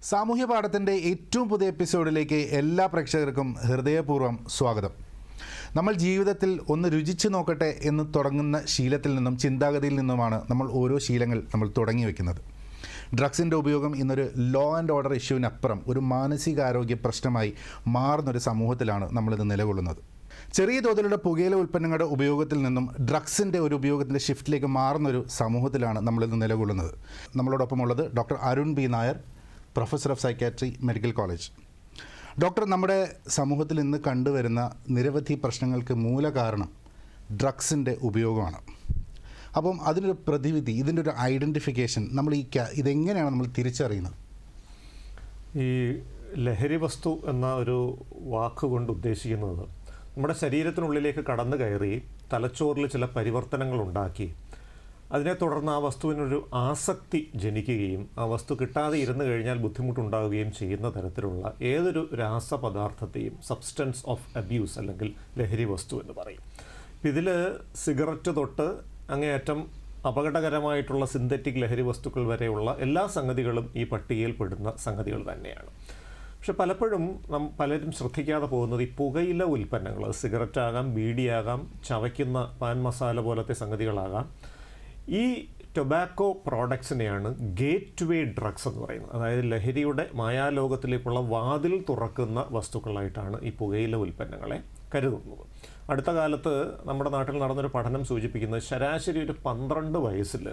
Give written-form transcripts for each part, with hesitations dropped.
സാമൂഹ്യ പാഠത്തിൻ്റെ ഏറ്റവും പുതിയ എപ്പിസോഡിലേക്ക് എല്ലാ പ്രേക്ഷകർക്കും ഹൃദയപൂർവ്വം സ്വാഗതം. നമ്മൾ ജീവിതത്തിൽ ഒന്ന് രുചിച്ച് നോക്കട്ടെ എന്ന് തുടങ്ങുന്ന ശീലത്തിൽ നിന്നും ചിന്താഗതിയിൽ നിന്നുമാണ് നമ്മൾ ഓരോ ശീലങ്ങൾ നമ്മൾ തുടങ്ങി വയ്ക്കുന്നത്. ഡ്രഗ്സിൻ്റെ ഉപയോഗം ഇന്നൊരു ലോ ആൻഡ് ഓർഡർ ഇഷ്യൂവിനപ്പുറം ഒരു മാനസികാരോഗ്യ പ്രശ്നമായി മാറുന്നൊരു സമൂഹത്തിലാണ് നമ്മളിത് നിലകൊള്ളുന്നത്. ചെറിയ തോതിലുള്ള പുകയില ഉൽപ്പന്നങ്ങളുടെ ഉപയോഗത്തിൽ നിന്നും ഡ്രഗ്സിൻ്റെ ഒരു ഉപയോഗത്തിൻ്റെ ഷിഫ്റ്റിലേക്ക് മാറുന്നൊരു സമൂഹത്തിലാണ് നമ്മളിത് നിലകൊള്ളുന്നത്. നമ്മളോടൊപ്പമുള്ളത് doctor Arun B Nair, professor of psychiatry, medical college. Doctor, നമ്മുടെ സമൂഹത്തിൽ ഇന്ന് കണ്ടുവരുന്ന നിരവധി പ്രശ്നങ്ങൾക്ക് മൂല കാരണം ഡ്രഗ്സിൻ്റെ ഉപയോഗമാണ്. അപ്പം അതിനൊരു പ്രതിവിധി, ഇതിൻ്റെ ഒരു ഐഡൻറ്റിഫിക്കേഷൻ നമ്മൾ ഇതെങ്ങനെയാണ് നമ്മൾ തിരിച്ചറിയുന്നത്? ഈ ലഹരി വസ്തു എന്ന ഒരു വാക്കുകൊണ്ട് ഉദ്ദേശിക്കുന്നത് നമ്മുടെ ശരീരത്തിനുള്ളിലേക്ക് കടന്നു കയറി തലച്ചോറിൽ ചില പരിവർത്തനങ്ങൾ ഉണ്ടാക്കി അതിനെ തുടർന്ന് ആ വസ്തുവിനൊരു ആസക്തി ജനിക്കുകയും ആ വസ്തു കിട്ടാതെ ഇരുന്ന് കഴിഞ്ഞാൽ ബുദ്ധിമുട്ടുണ്ടാവുകയും ചെയ്യുന്ന തരത്തിലുള്ള ഏതൊരു രാസപദാർത്ഥത്തെയും സബ്സ്റ്റൻസ് ഓഫ് അബ്യൂസ് അല്ലെങ്കിൽ ലഹരി വസ്തു എന്ന് പറയും. ഇതിൽ സിഗരറ്റ് തൊട്ട് അങ്ങേയറ്റം അപകടകരമായിട്ടുള്ള സിന്തറ്റിക് ലഹരി വസ്തുക്കൾ വരെയുള്ള എല്ലാ സംഗതികളും ഈ പട്ടികയിൽ പെടുന്ന സംഗതികൾ തന്നെയാണ്. പക്ഷെ പലപ്പോഴും പലരും ശ്രദ്ധിക്കാതെ പോകുന്നത് ഈ പുകയില ഉൽപ്പന്നങ്ങൾ, സിഗരറ്റ് ആകാം, ബീഡിയാകാം, ചവയ്ക്കുന്ന പാൻ മസാല പോലത്തെ സംഗതികളാകാം, ഈ ടൊബാക്കോ പ്രോഡക്ട്സിനെയാണ് ഗേറ്റ് വേ ഡ്രഗ്സ് എന്ന് പറയുന്നത്. അതായത് ലഹരിയുടെ മായാലോകത്തിലേക്കുള്ള വാതിൽ തുറക്കുന്ന വസ്തുക്കളായിട്ടാണ് ഈ പുകയില ഉൽപ്പന്നങ്ങളെ കരുതുന്നത്. അടുത്ത കാലത്ത് നമ്മുടെ നാട്ടിൽ നടന്നൊരു പഠനം സൂചിപ്പിക്കുന്നത് ശരാശരി ഒരു 12 വയസ്സിൽ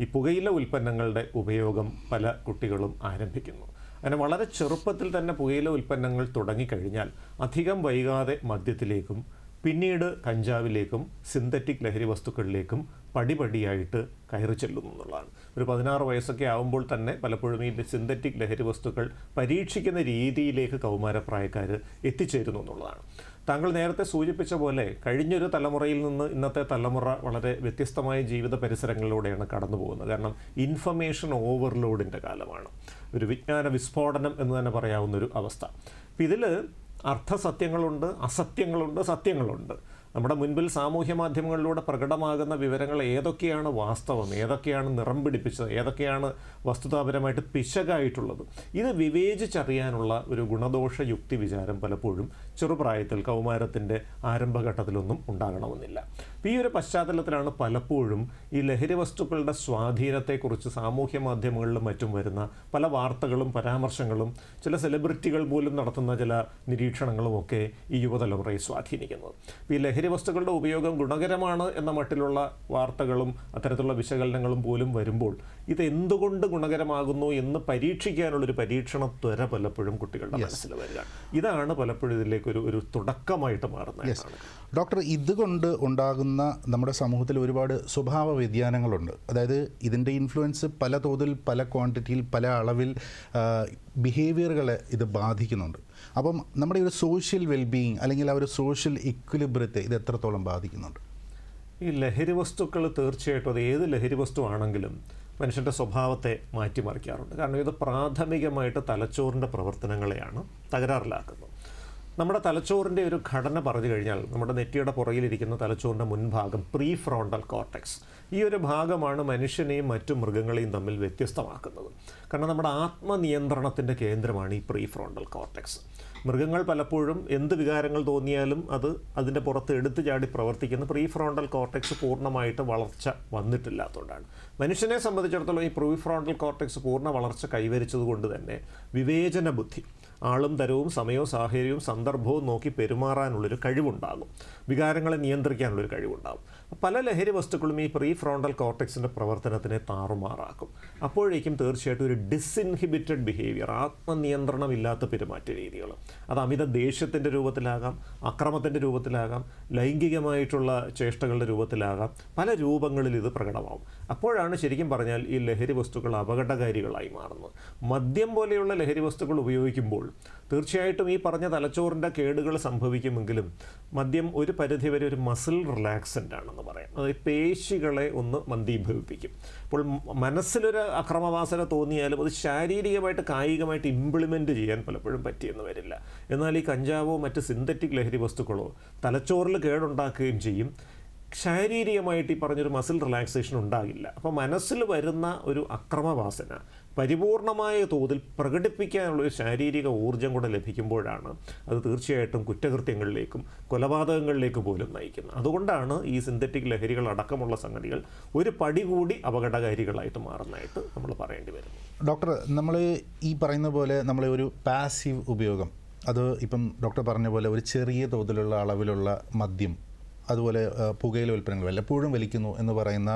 ഈ പുകയില ഉൽപ്പന്നങ്ങളുടെ ഉപയോഗം പല കുട്ടികളും ആരംഭിക്കുന്നു. അങ്ങനെ വളരെ ചെറുപ്പത്തിൽ തന്നെ പുകയില ഉൽപ്പന്നങ്ങൾ തുടങ്ങിക്കഴിഞ്ഞാൽ അധികം വൈകാതെ മദ്യത്തിലേക്കും പിന്നീട് കഞ്ചാവിലേക്കും സിന്തറ്റിക് ലഹരി വസ്തുക്കളിലേക്കും പടിപടിയായിട്ട് കയറി ചെല്ലുന്നു എന്നുള്ളതാണ്. ഒരു 16 വയസ്സൊക്കെ ആകുമ്പോൾ തന്നെ പലപ്പോഴും ഈ സിന്തറ്റിക് ലഹരി വസ്തുക്കൾ പരീക്ഷിക്കുന്ന രീതിയിലേക്ക് കൗമാരപ്രായക്കാർ എത്തിച്ചേരുന്നു എന്നുള്ളതാണ്. താങ്കൾ നേരത്തെ സൂചിപ്പിച്ച പോലെ കഴിഞ്ഞൊരു തലമുറയിൽ നിന്ന് ഇന്നത്തെ തലമുറ വളരെ വ്യത്യസ്തമായ ജീവിത പരിസരങ്ങളിലൂടെയാണ് കടന്നു പോകുന്നത്. കാരണം ഇൻഫർമേഷൻ ഓവർലോഡിൻ്റെ കാലമാണ്, ഒരു വിജ്ഞാന വിസ്ഫോടനം എന്ന് തന്നെ പറയാവുന്നൊരു അവസ്ഥ. അപ്പം ഇതിൽ അർത്ഥസത്യങ്ങളുണ്ട്, അസത്യങ്ങളുണ്ട്, സത്യങ്ങളുണ്ട്. നമ്മുടെ മുൻപിൽ സാമൂഹ്യ മാധ്യമങ്ങളിലൂടെ പ്രകടമാകുന്ന വിവരങ്ങൾ ഏതൊക്കെയാണ് വാസ്തവം, ഏതൊക്കെയാണ് നിറം പിടിപ്പിച്ചത്, ഏതൊക്കെയാണ് വസ്തുതാപരമായിട്ട് പിശകായിട്ടുള്ളത്, ഇത് വിവേചിച്ചറിയാനുള്ള ഒരു ഗുണദോഷ യുക്തി വിചാരം പലപ്പോഴും ചെറുപ്രായത്തിൽ കൗമാരത്തിൻ്റെ ആരംഭഘട്ടത്തിലൊന്നും ഉണ്ടാകണമെന്നില്ല. ഈ ഒരു പശ്ചാത്തലത്തിലാണ് പലപ്പോഴും ഈ ലഹരി വസ്തുക്കളുടെ സ്വാധീനത്തെക്കുറിച്ച് സാമൂഹ്യ മാധ്യമങ്ങളിലും മറ്റും വരുന്ന പല വാർത്തകളും പരാമർശങ്ങളും ചില സെലിബ്രിറ്റികൾ പോലും നടത്തുന്ന ചില നിരീക്ഷണങ്ങളുമൊക്കെ ഈ യുവതലമുറയെ സ്വാധീനിക്കുന്നത്. ഈ ലഹരി വസ്തുക്കളുടെ ഉപയോഗം ഗുണകരമാണ് എന്ന മട്ടിലുള്ള വാർത്തകളും അത്തരത്തിലുള്ള വിശകലനങ്ങളും പോലും വരുമ്പോൾ ഇത് എന്തുകൊണ്ട് ഗുണകരമാകുന്നു എന്ന് പരീക്ഷിക്കാനുള്ളൊരു പരീക്ഷണ ത്വര പലപ്പോഴും കുട്ടികളുടെ മനസ്സിൽ വരിക. ഇതാണ് പലപ്പോഴും ഇതിലേക്ക് ഒരു തുടക്കമായിട്ട് മാറുന്നത്. ഡോക്ടർ, ഇതുകൊണ്ട് ഉണ്ടാകുന്ന നമ്മുടെ സമൂഹത്തിൽ ഒരുപാട് സ്വഭാവ വ്യതിയാനങ്ങളുണ്ട്. അതായത് ഇതിൻ്റെ ഇൻഫ്ലുവൻസ് പല തോതിൽ, പല ക്വാണ്ടിറ്റിയിൽ, പല അളവിൽ ബിഹേവിയറുകളെ ഇത് ബാധിക്കുന്നുണ്ട്. അപ്പം നമ്മുടെ ഒരു സോഷ്യൽ വെൽബീയിങ് അല്ലെങ്കിൽ ആ ഒരു സോഷ്യൽ ഇക്വിലിബ്രിയത്തെ ഇത് എത്രത്തോളം ബാധിക്കുന്നുണ്ട്? ഈ ലഹരി വസ്തുക്കൾ തീർച്ചയായിട്ടും അത് ഏത് ലഹരി വസ്തു ആണെങ്കിലും മനുഷ്യൻ്റെ സ്വഭാവത്തെ മാറ്റിമറിക്കാറുണ്ട്. കാരണം ഇത് പ്രാഥമികമായിട്ട് തലച്ചോറിൻ്റെ പ്രവർത്തനങ്ങളെയാണ് തകരാറിലാക്കുന്നത്. നമ്മുടെ തലച്ചോറിൻ്റെ ഒരു ഘടന പറഞ്ഞു കഴിഞ്ഞാൽ നമ്മുടെ നെറ്റിയുടെ പുറകിലിരിക്കുന്ന തലച്ചോറിൻ്റെ മുൻഭാഗം പ്രീ ഫ്രോണ്ടൽ കോർട്ടെക്സ്, ഈ ഒരു ഭാഗമാണ് മനുഷ്യനെയും മറ്റു മൃഗങ്ങളെയും തമ്മിൽ വ്യത്യസ്തമാക്കുന്നത്. കാരണം നമ്മുടെ ആത്മനിയന്ത്രണത്തിൻ്റെ കേന്ദ്രമാണ് ഈ പ്രീ ഫ്രോണ്ടൽ കോർട്ടെക്സ്. മൃഗങ്ങൾ പലപ്പോഴും എന്ത് വികാരങ്ങൾ തോന്നിയാലും അതിൻ്റെ പുറത്ത് എടുത്തു ചാടി പ്രവർത്തിക്കുന്ന പ്രീ ഫ്രോണ്ടൽ കോർട്ടെക്സ് പൂർണ്ണമായിട്ട് വളർച്ച വന്നിട്ടില്ലാത്തതുകൊണ്ടാണ്. മനുഷ്യനെ സംബന്ധിച്ചിടത്തോളം ഈ പ്രീ ഫ്രോണ്ടൽ കോർട്ടെക്സ് പൂർണ്ണ വളർച്ച കൈവരിച്ചത് കൊണ്ട് തന്നെ വിവേചന ബുദ്ധി, ആളും തരവും സമയവും സാഹചര്യവും സന്ദർഭവും നോക്കി പെരുമാറാനുള്ളൊരു കഴിവുണ്ടാകും, വികാരങ്ങളെ നിയന്ത്രിക്കാനുള്ളൊരു കഴിവുണ്ടാകും. പല ലഹരി വസ്തുക്കളും ഈ പ്രീ ഫ്രോണ്ടൽ കോർട്ടെക്സിൻ്റെ പ്രവർത്തനത്തിനെ താറുമാറാക്കും. അപ്പോഴേക്കും തീർച്ചയായിട്ടും ഒരു ഡിസ്ഇൻഹിബിറ്റഡ് ബിഹേവിയർ, ആത്മനിയന്ത്രണമില്ലാത്ത പെരുമാറ്റ രീതികൾ, അത് അമിത ദേഷ്യത്തിൻ്റെ രൂപത്തിലാകാം, അക്രമത്തിൻ്റെ രൂപത്തിലാകാം, ലൈംഗികമായിട്ടുള്ള ചേഷ്ടകളുടെ രൂപത്തിലാകാം, പല രൂപങ്ങളിൽ ഇത് പ്രകടമാവും. അപ്പോഴാണ് ശരിക്കും പറഞ്ഞാൽ ഈ ലഹരി വസ്തുക്കൾ അപകടകാരികളായി മാറുന്നത്. മദ്യം പോലെയുള്ള ലഹരി വസ്തുക്കൾ ഉപയോഗിക്കുമ്പോൾ തീർച്ചയായിട്ടും ഈ പറഞ്ഞ തലച്ചോറിൻ്റെ കേടുകൾ സംഭവിക്കുമെങ്കിലും മദ്യം ഒരു പരിധിവരെ ഒരു മസിൽ റിലാക്സൻ്റ് ആണെന്ന് പറയാം. അതായത് പേശികളെ ഒന്ന് മന്ദീഭവിപ്പിക്കും. അപ്പോൾ മനസ്സിലൊരു അക്രമവാസന തോന്നിയാലും അത് ശാരീരികമായിട്ട് കായികമായിട്ട് ഇംപ്ലിമെൻ്റ് ചെയ്യാൻ പലപ്പോഴും പറ്റിയെന്ന് വരില്ല. എന്നാൽ ഈ കഞ്ചാവോ മറ്റ് സിന്തറ്റിക് ലഹരി വസ്തുക്കളോ തലച്ചോറിൽ കേടുണ്ടാക്കുകയും ചെയ്യും, ശാരീരികമായിട്ട് ഈ പറഞ്ഞൊരു മസിൽ റിലാക്സേഷൻ ഉണ്ടാകില്ല. അപ്പോൾ മനസ്സിൽ വരുന്ന ഒരു അക്രമവാസന പരിപൂർണമായ തോതിൽ പ്രകടിപ്പിക്കാനുള്ളൊരു ശാരീരിക ഊർജ്ജം കൂടെ ലഭിക്കുമ്പോഴാണ് അത് തീർച്ചയായിട്ടും കുറ്റകൃത്യങ്ങളിലേക്കും കൊലപാതകങ്ങളിലേക്കും പോലും നയിക്കുന്നത്. അതുകൊണ്ടാണ് ഈ സിന്തറ്റിക് ലഹരികൾ അടക്കമുള്ള സംഗതികൾ ഒരു പടി കൂടി അപകടകാരികളായിട്ട് മാറുന്നതായിട്ട് നമ്മൾ പറയേണ്ടി വരുന്നു. ഡോക്ടർ, നമ്മൾ ഈ പറയുന്ന പോലെ നമ്മളെ ഒരു പാസീവ് ഉപയോഗം, അത് ഇപ്പം ഡോക്ടർ പറഞ്ഞ പോലെ ഒരു ചെറിയ തോതിലുള്ള അളവിലുള്ള മദ്യം, അതുപോലെ പുകയില ഉൽപ്പന്നങ്ങൾ വല്ലപ്പോഴും വലിക്കുന്നു എന്ന് പറയുന്ന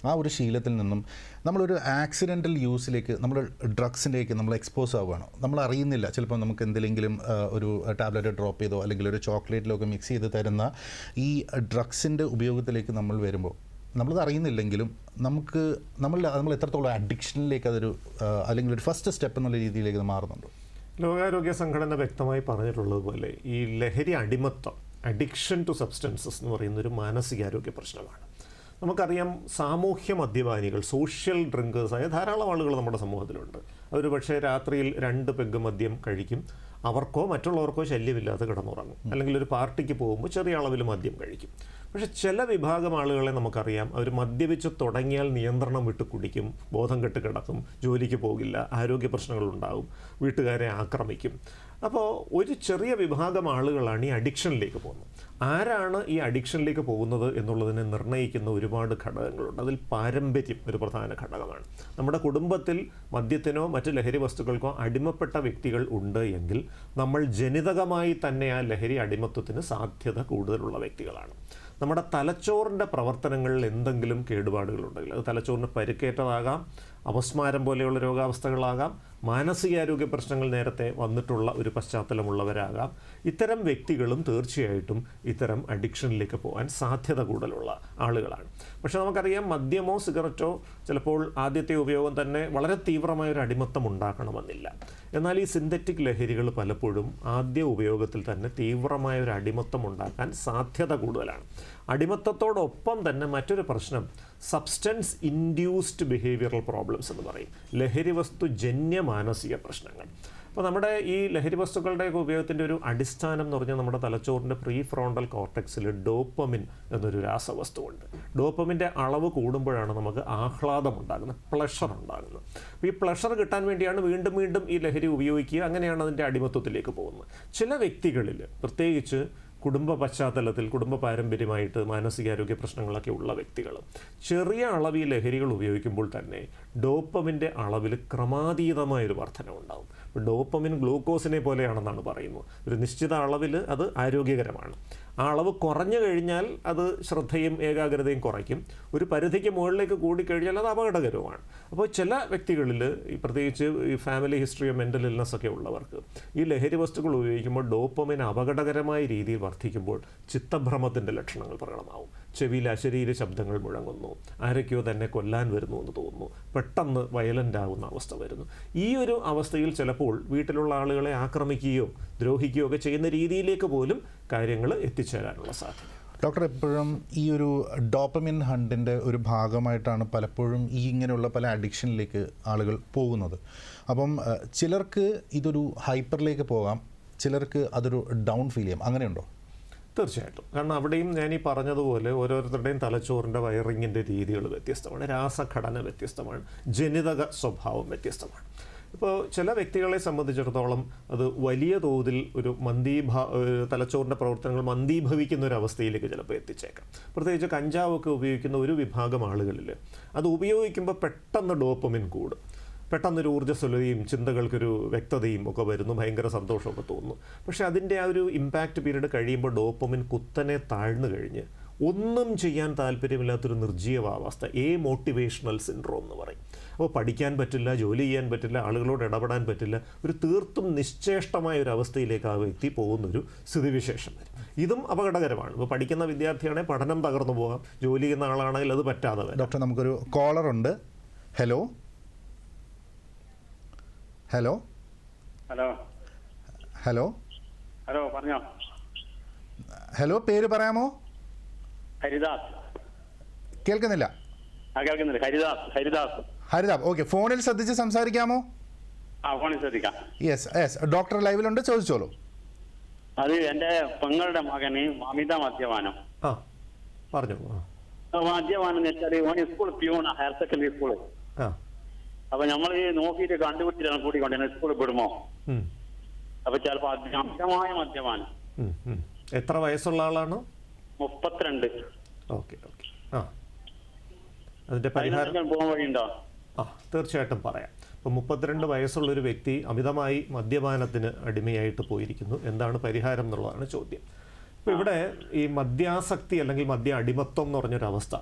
ആ ഒരു ശീലത്തിൽ നിന്നും നമ്മളൊരു ആക്സിഡൻ്റൽ യൂസിലേക്ക്, നമ്മൾ ഡ്രഗ്സിൻ്റെയൊക്കെ നമ്മൾ എക്സ്പോസ് ആവുകയാണ്. നമ്മൾ അറിയുന്നില്ല, ചിലപ്പോൾ നമുക്ക് എന്തെങ്കിലും ഒരു ടാബ്ലറ്റ് ഡ്രോപ്പ് ചെയ്തോ അല്ലെങ്കിൽ ഒരു ചോക്ലേറ്റിലൊക്കെ മിക്സ് ചെയ്ത് തരുന്ന ഈ ഡ്രഗ്സിൻ്റെ ഉപയോഗത്തിലേക്ക് നമ്മൾ വരുമ്പോൾ നമ്മളത് അറിയുന്നില്ലെങ്കിലും നമ്മൾ എത്രത്തോളം അഡിക്ഷനിലേക്ക് അതൊരു അല്ലെങ്കിൽ ഒരു ഫസ്റ്റ് സ്റ്റെപ്പ് എന്നുള്ള രീതിയിലേക്ക് അത് മാറുന്നുണ്ടോ? ലോകാരോഗ്യ സംഘടന വ്യക്തമായി പറഞ്ഞിട്ടുള്ളതുപോലെ ഈ ലഹരി അടിമത്തം, അഡിക്ഷൻ ടു സബ്സ്റ്റൻസസ് എന്ന് പറയുന്നൊരു മാനസികാരോഗ്യ പ്രശ്നമാണ്. നമുക്കറിയാം, സാമൂഹ്യ മദ്യപാനികൾ, സോഷ്യൽ ഡ്രിങ്കേഴ്സായ ധാരാളം ആളുകൾ നമ്മുടെ സമൂഹത്തിലുണ്ട്. അവർ പക്ഷേ രാത്രിയിൽ 2 പെഗ് മദ്യം കഴിക്കും, അവർക്കോ മറ്റുള്ളവർക്കോ ശല്യമില്ലാതെ കിടന്നുറങ്ങും. അല്ലെങ്കിൽ ഒരു പാർട്ടിക്ക് പോകുമ്പോൾ ചെറിയ അളവിൽ മദ്യം കഴിക്കും. പക്ഷേ ചില വിഭാഗം ആളുകളെ നമുക്കറിയാം, അവർ മദ്യപിച്ച് തുടങ്ങിയാൽ നിയന്ത്രണം വിട്ട് കുടിക്കും, ബോധം കെട്ട് കിടക്കും, ജോലിക്ക് പോകില്ല, ആരോഗ്യ പ്രശ്നങ്ങളുണ്ടാകും, വീട്ടുകാരെ ആക്രമിക്കും. അപ്പോൾ ഒരു ചെറിയ വിഭാഗം ആളുകളാണ് ഈ അഡിക്ഷനിലേക്ക് പോകുന്നത്. ആരാണ് ഈ അഡിക്ഷനിലേക്ക് പോകുന്നത് എന്നുള്ളതിനെ നിർണ്ണയിക്കുന്ന ഒരുപാട് ഘടകങ്ങളുണ്ട്. അതിൽ പാരമ്പര്യം ഒരു പ്രധാന ഘടകമാണ്. നമ്മുടെ കുടുംബത്തിൽ മദ്യത്തിനോ മറ്റ് ലഹരി വസ്തുക്കൾക്കോ അടിമപ്പെട്ട വ്യക്തികൾ ഉണ്ട് എങ്കിൽ നമ്മൾ ജനിതകമായി തന്നെ ആ ലഹരി അടിമത്വത്തിന് സാധ്യത കൂടുതലുള്ള വ്യക്തികളാണ്. നമ്മുടെ തലച്ചോറിൻ്റെ പ്രവർത്തനങ്ങളിൽ എന്തെങ്കിലും കേടുപാടുകളുണ്ടെങ്കിൽ അത് തലച്ചോറിന് പരിക്കേറ്റതാകാം, അപസ്മാരം പോലെയുള്ള രോഗാവസ്ഥകളാകാം, മാനസികാരോഗ്യ പ്രശ്നങ്ങൾ നേരത്തെ വന്നിട്ടുള്ള ഒരു പശ്ചാത്തലമുള്ളവരാകാം. ഇത്തരം വ്യക്തികളും തീർച്ചയായിട്ടും ഇത്തരം അഡിക്ഷനിലേക്ക് പോകാൻ സാധ്യത കൂടുതലുള്ള ആളുകളാണ്. പക്ഷേ നമുക്കറിയാം, മദ്യമോ സിഗരറ്റോ ചിലപ്പോൾ ആദ്യത്തെ ഉപയോഗം തന്നെ വളരെ തീവ്രമായൊരു അടിമത്തം ഉണ്ടാക്കണമെന്നില്ല. എന്നാൽ ഈ സിന്തറ്റിക് ലഹരികൾ പലപ്പോഴും ആദ്യ ഉപയോഗത്തിൽ തന്നെ തീവ്രമായൊരു അടിമത്തം ഉണ്ടാക്കാൻ സാധ്യത കൂടുതലാണ്. അടിമത്തത്തോടൊപ്പം തന്നെ മറ്റൊരു പ്രശ്നം സബ്സ്റ്റൻസ് ഇൻഡ്യൂസ്ഡ് ബിഹേവിയറൽ പ്രോബ്ലംസ് എന്ന് പറയും, ലഹരി വസ്തു ജന്യ മാനസിക പ്രശ്നങ്ങൾ. അപ്പോൾ നമ്മുടെ ഈ ലഹരി വസ്തുക്കളുടെയൊക്കെ ഉപയോഗത്തിൻ്റെ ഒരു അടിസ്ഥാനം എന്ന് പറഞ്ഞാൽ നമ്മുടെ തലച്ചോറിൻ്റെ പ്രീ ഫ്രോണ്ടൽ കോർട്ടെക്സിൽ ഡോപ്പമിൻ എന്നൊരു രാസവസ്തുവുണ്ട്. ഡോപ്പമിൻ്റെ അളവ് കൂടുമ്പോഴാണ് നമുക്ക് ആഹ്ലാദം ഉണ്ടാകുന്നത്, പ്ലഷർ ഉണ്ടാകുന്നത്. അപ്പോൾ ഈ പ്ലഷർ കിട്ടാൻ വേണ്ടിയാണ് വീണ്ടും വീണ്ടും ഈ ലഹരി ഉപയോഗിക്കുക. അങ്ങനെയാണ് അതിൻ്റെ അടിമത്വത്തിലേക്ക് പോകുന്നത്. ചില വ്യക്തികളിൽ, പ്രത്യേകിച്ച് കുടുംബ പശ്ചാത്തലത്തിൽ, കുടുംബ പാരമ്പര്യമായിട്ട് മാനസികാരോഗ്യ പ്രശ്നങ്ങളൊക്കെ ഉള്ള വ്യക്തികൾ ചെറിയ അളവ് ഈ ലഹരികൾ ഉപയോഗിക്കുമ്പോൾ തന്നെ ഡോപ്പമിൻ്റെ അളവിൽ ക്രമാതീതമായൊരു വർധന ഉണ്ടാകും. ഡോപ്പമിൻ ഗ്ലൂക്കോസിനെ പോലെയാണെന്നാണ് പറയുന്നത്. ഒരു നിശ്ചിത അളവിൽ അത് ആരോഗ്യകരമാണ്. ആ അളവ് കുറഞ്ഞു കഴിഞ്ഞാൽ അത് ശ്രദ്ധയും ഏകാഗ്രതയും കുറയ്ക്കും. ഒരു പരിധിക്ക് മുകളിലേക്ക് കൂടിക്കഴിഞ്ഞാൽ അത് അപകടകരവുമാണ്. അപ്പോൾ ചില വ്യക്തികളിൽ, ഈ പ്രത്യേകിച്ച് ഈ ഫാമിലി ഹിസ്റ്ററിയോ മെൻ്റൽ ഇൽനെസ് ഒക്കെ ഉള്ളവർക്ക് ഈ ലഹരി വസ്തുക്കൾ ഉപയോഗിക്കുമ്പോൾ ഡോപ്പമിൻ അപകടകരമായ രീതിയിൽ വർദ്ധിക്കുമ്പോൾ ചിത്തഭ്രമത്തിൻ്റെ ലക്ഷണങ്ങൾ പ്രകടമാവും. ചെവിയിൽ അശരീര ശബ്ദങ്ങൾ മുഴങ്ങുന്നു, ആരൊക്കെയോ തന്നെ കൊല്ലാൻ വരുന്നു എന്ന് തോന്നുന്നു, പെട്ടെന്ന് വയലൻ്റ് ആകുന്ന അവസ്ഥ വരുന്നു. ഈ ഒരു അവസ്ഥയിൽ ചിലപ്പോൾ വീട്ടിലുള്ള ആളുകളെ ആക്രമിക്കുകയോ ദ്രോഹിക്കുകയോ ഒക്കെ ചെയ്യുന്ന രീതിയിലേക്ക് പോലും കാര്യങ്ങൾ എത്തിച്ചേരാനുള്ള സാധ്യത. ഡോക്ടർ, എപ്പോഴും ഈ ഒരു ഡോപ്പമിൻ ഹണ്ടിൻ്റെ ഒരു ഭാഗമായിട്ടാണ് പലപ്പോഴും ഈ ഇങ്ങനെയുള്ള പല അഡിക്ഷനിലേക്ക് ആളുകൾ പോകുന്നത്. അപ്പം ചിലർക്ക് ഇതൊരു ഹൈപ്പറിലേക്ക് പോകാം, ചിലർക്ക് അതൊരു ഡൗൺ ഫീൽ ചെയ്യാം. അങ്ങനെയുണ്ടോ? തീർച്ചയായിട്ടും. കാരണം അവിടെയും ഞാൻ ഈ പറഞ്ഞതുപോലെ ഓരോരുത്തരുടെയും തലച്ചോറിൻ്റെ വയറിങ്ങിൻ്റെ രീതികൾ വ്യത്യസ്തമാണ്, രാസഘടന വ്യത്യസ്തമാണ്, ജനിതക സ്വഭാവം വ്യത്യസ്തമാണ്. ഇപ്പോൾ ചില വ്യക്തികളെ സംബന്ധിച്ചിടത്തോളം അത് വലിയ തോതിൽ ഒരു തലച്ചോറിൻ്റെ പ്രവർത്തനങ്ങൾ മന്ദീഭവിക്കുന്ന ഒരു അവസ്ഥയിലേക്ക് ചിലപ്പോൾ എത്തിച്ചേക്കാം. പ്രത്യേകിച്ച് കഞ്ചാവൊക്കെ ഉപയോഗിക്കുന്ന ഒരു വിഭാഗം ആളുകളിൽ അത് ഉപയോഗിക്കുമ്പോൾ പെട്ടെന്ന് ഡോപ്പമിൻ കൂടും, പെട്ടെന്നൊരു ഊർജ്ജസ്വലതയും ചിന്തകൾക്കൊരു വ്യക്തതയും ഒക്കെ വരുന്നു, ഭയങ്കര സന്തോഷമൊക്കെ തോന്നുന്നു. പക്ഷേ അതിൻ്റെ ആ ഒരു ഇമ്പാക്റ്റ് പീരീഡ് കഴിയുമ്പോൾ ഡോപ്പമിൻ കുത്തനെ താഴ്ന്നു കഴിഞ്ഞ് ഒന്നും ചെയ്യാൻ താല്പര്യമില്ലാത്തൊരു നിർജ്ജീവാവസ്ഥ, മോട്ടിവേഷണൽ സിൻഡ്രോം എന്ന് പറയും. അപ്പോൾ പഠിക്കാൻ പറ്റില്ല, ജോലി ചെയ്യാൻ പറ്റില്ല, ആളുകളോട് ഇടപെടാൻ പറ്റില്ല, ഒരു തീർത്തും നിശ്ചേഷ്ടമായ ഒരു അവസ്ഥയിലേക്ക് ആ വ്യക്തി പോകുന്നൊരു സ്ഥിതിവിശേഷം വരും. ഇതും അപകടകരമാണ്. ഇപ്പോൾ പഠിക്കുന്ന വിദ്യാർത്ഥിയാണെങ്കിൽ പഠനം തകർന്നു പോകാം, ജോലി ചെയ്യുന്ന ആളാണെങ്കിൽ അത് പറ്റാതെ വരും. ഡോക്ടർ, നമുക്കൊരു കോളർ ഉണ്ട്. Hello hello hello hello hello പറഞ്ഞോ. ഹലോ, പേര് പറയാമോ? ഹരിദാസ്. കേൾക്കുന്നില്ല. കേൾക്കുന്നില്ല. ഹരിദാസ്. ഹരിദാസ്, ഓക്കെ. ഫോണിൽ ശ്രദ്ധിച്ച് സംസാരിക്കാമോ? ഫോണിൽ ശ്രദ്ധിക്കാം. യെസ്, ഡോക്ടർ ലൈവിലുണ്ട്, ചോദിച്ചോളൂ. അത് എൻ്റെ പെങ്ങളുടെ മകന് അമിത മദ്യപാനം. പറഞ്ഞു. മദ്യപാനം എന്ന് വെച്ചാൽ ഓന് സ്കൂൾ പ്യൂണ, ഹയർ സെക്കൻഡറി സ്കൂള്. അപ്പൊ നമ്മൾ ഈ നോക്കിയിട്ട് കണ്ടുപിടിച്ചിട്ടാണ് കൂട്ടിക്കൊണ്ടിരുന്നത് സ്കൂളിൽ വിടുമോ. ഉം. അപ്പൊ ചിലപ്പോ അമിതമായ മദ്യപാനം. എത്ര വയസ്സുള്ള ആളാണ്? 32. Okay okay. ആ, അതിന്റെ പരിഹാരം പോകാൻ വഴിയുണ്ടോ? തീർച്ചയായിട്ടും പറയാം. ഇപ്പോൾ 32 വയസ്സുള്ളൊരു വ്യക്തി അമിതമായി മദ്യപാനത്തിന് അടിമയായിട്ട് പോയിരിക്കുന്നു. എന്താണ് പരിഹാരം എന്നുള്ളതാണ് ചോദ്യം. അപ്പോൾ ഇവിടെ ഈ മദ്യാസക്തി അല്ലെങ്കിൽ മദ്യ അടിമത്വം എന്ന് പറഞ്ഞൊരവസ്ഥ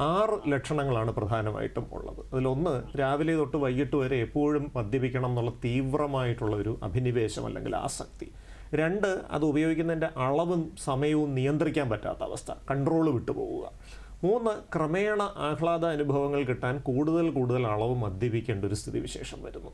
6 ലക്ഷണങ്ങളാണ് പ്രധാനമായിട്ടും ഉള്ളത്. അതിലൊന്ന്, രാവിലെ തൊട്ട് വൈകിട്ട് വരെ എപ്പോഴും മദ്യപിക്കണം എന്നുള്ള തീവ്രമായിട്ടുള്ള ഒരു അഭിനിവേശം അല്ലെങ്കിൽ ആസക്തി. 2, അത് ഉപയോഗിക്കുന്നതിൻ്റെ അളവും സമയവും നിയന്ത്രിക്കാൻ പറ്റാത്ത അവസ്ഥ, കൺട്രോൾ വിട്ടുപോവുക. 3, ക്രമേണ ആഹ്ലാദ അനുഭവങ്ങൾ കിട്ടാൻ കൂടുതൽ അളവ് മദ്യപിക്കേണ്ട ഒരു സ്ഥിതിവിശേഷം വരുന്നു.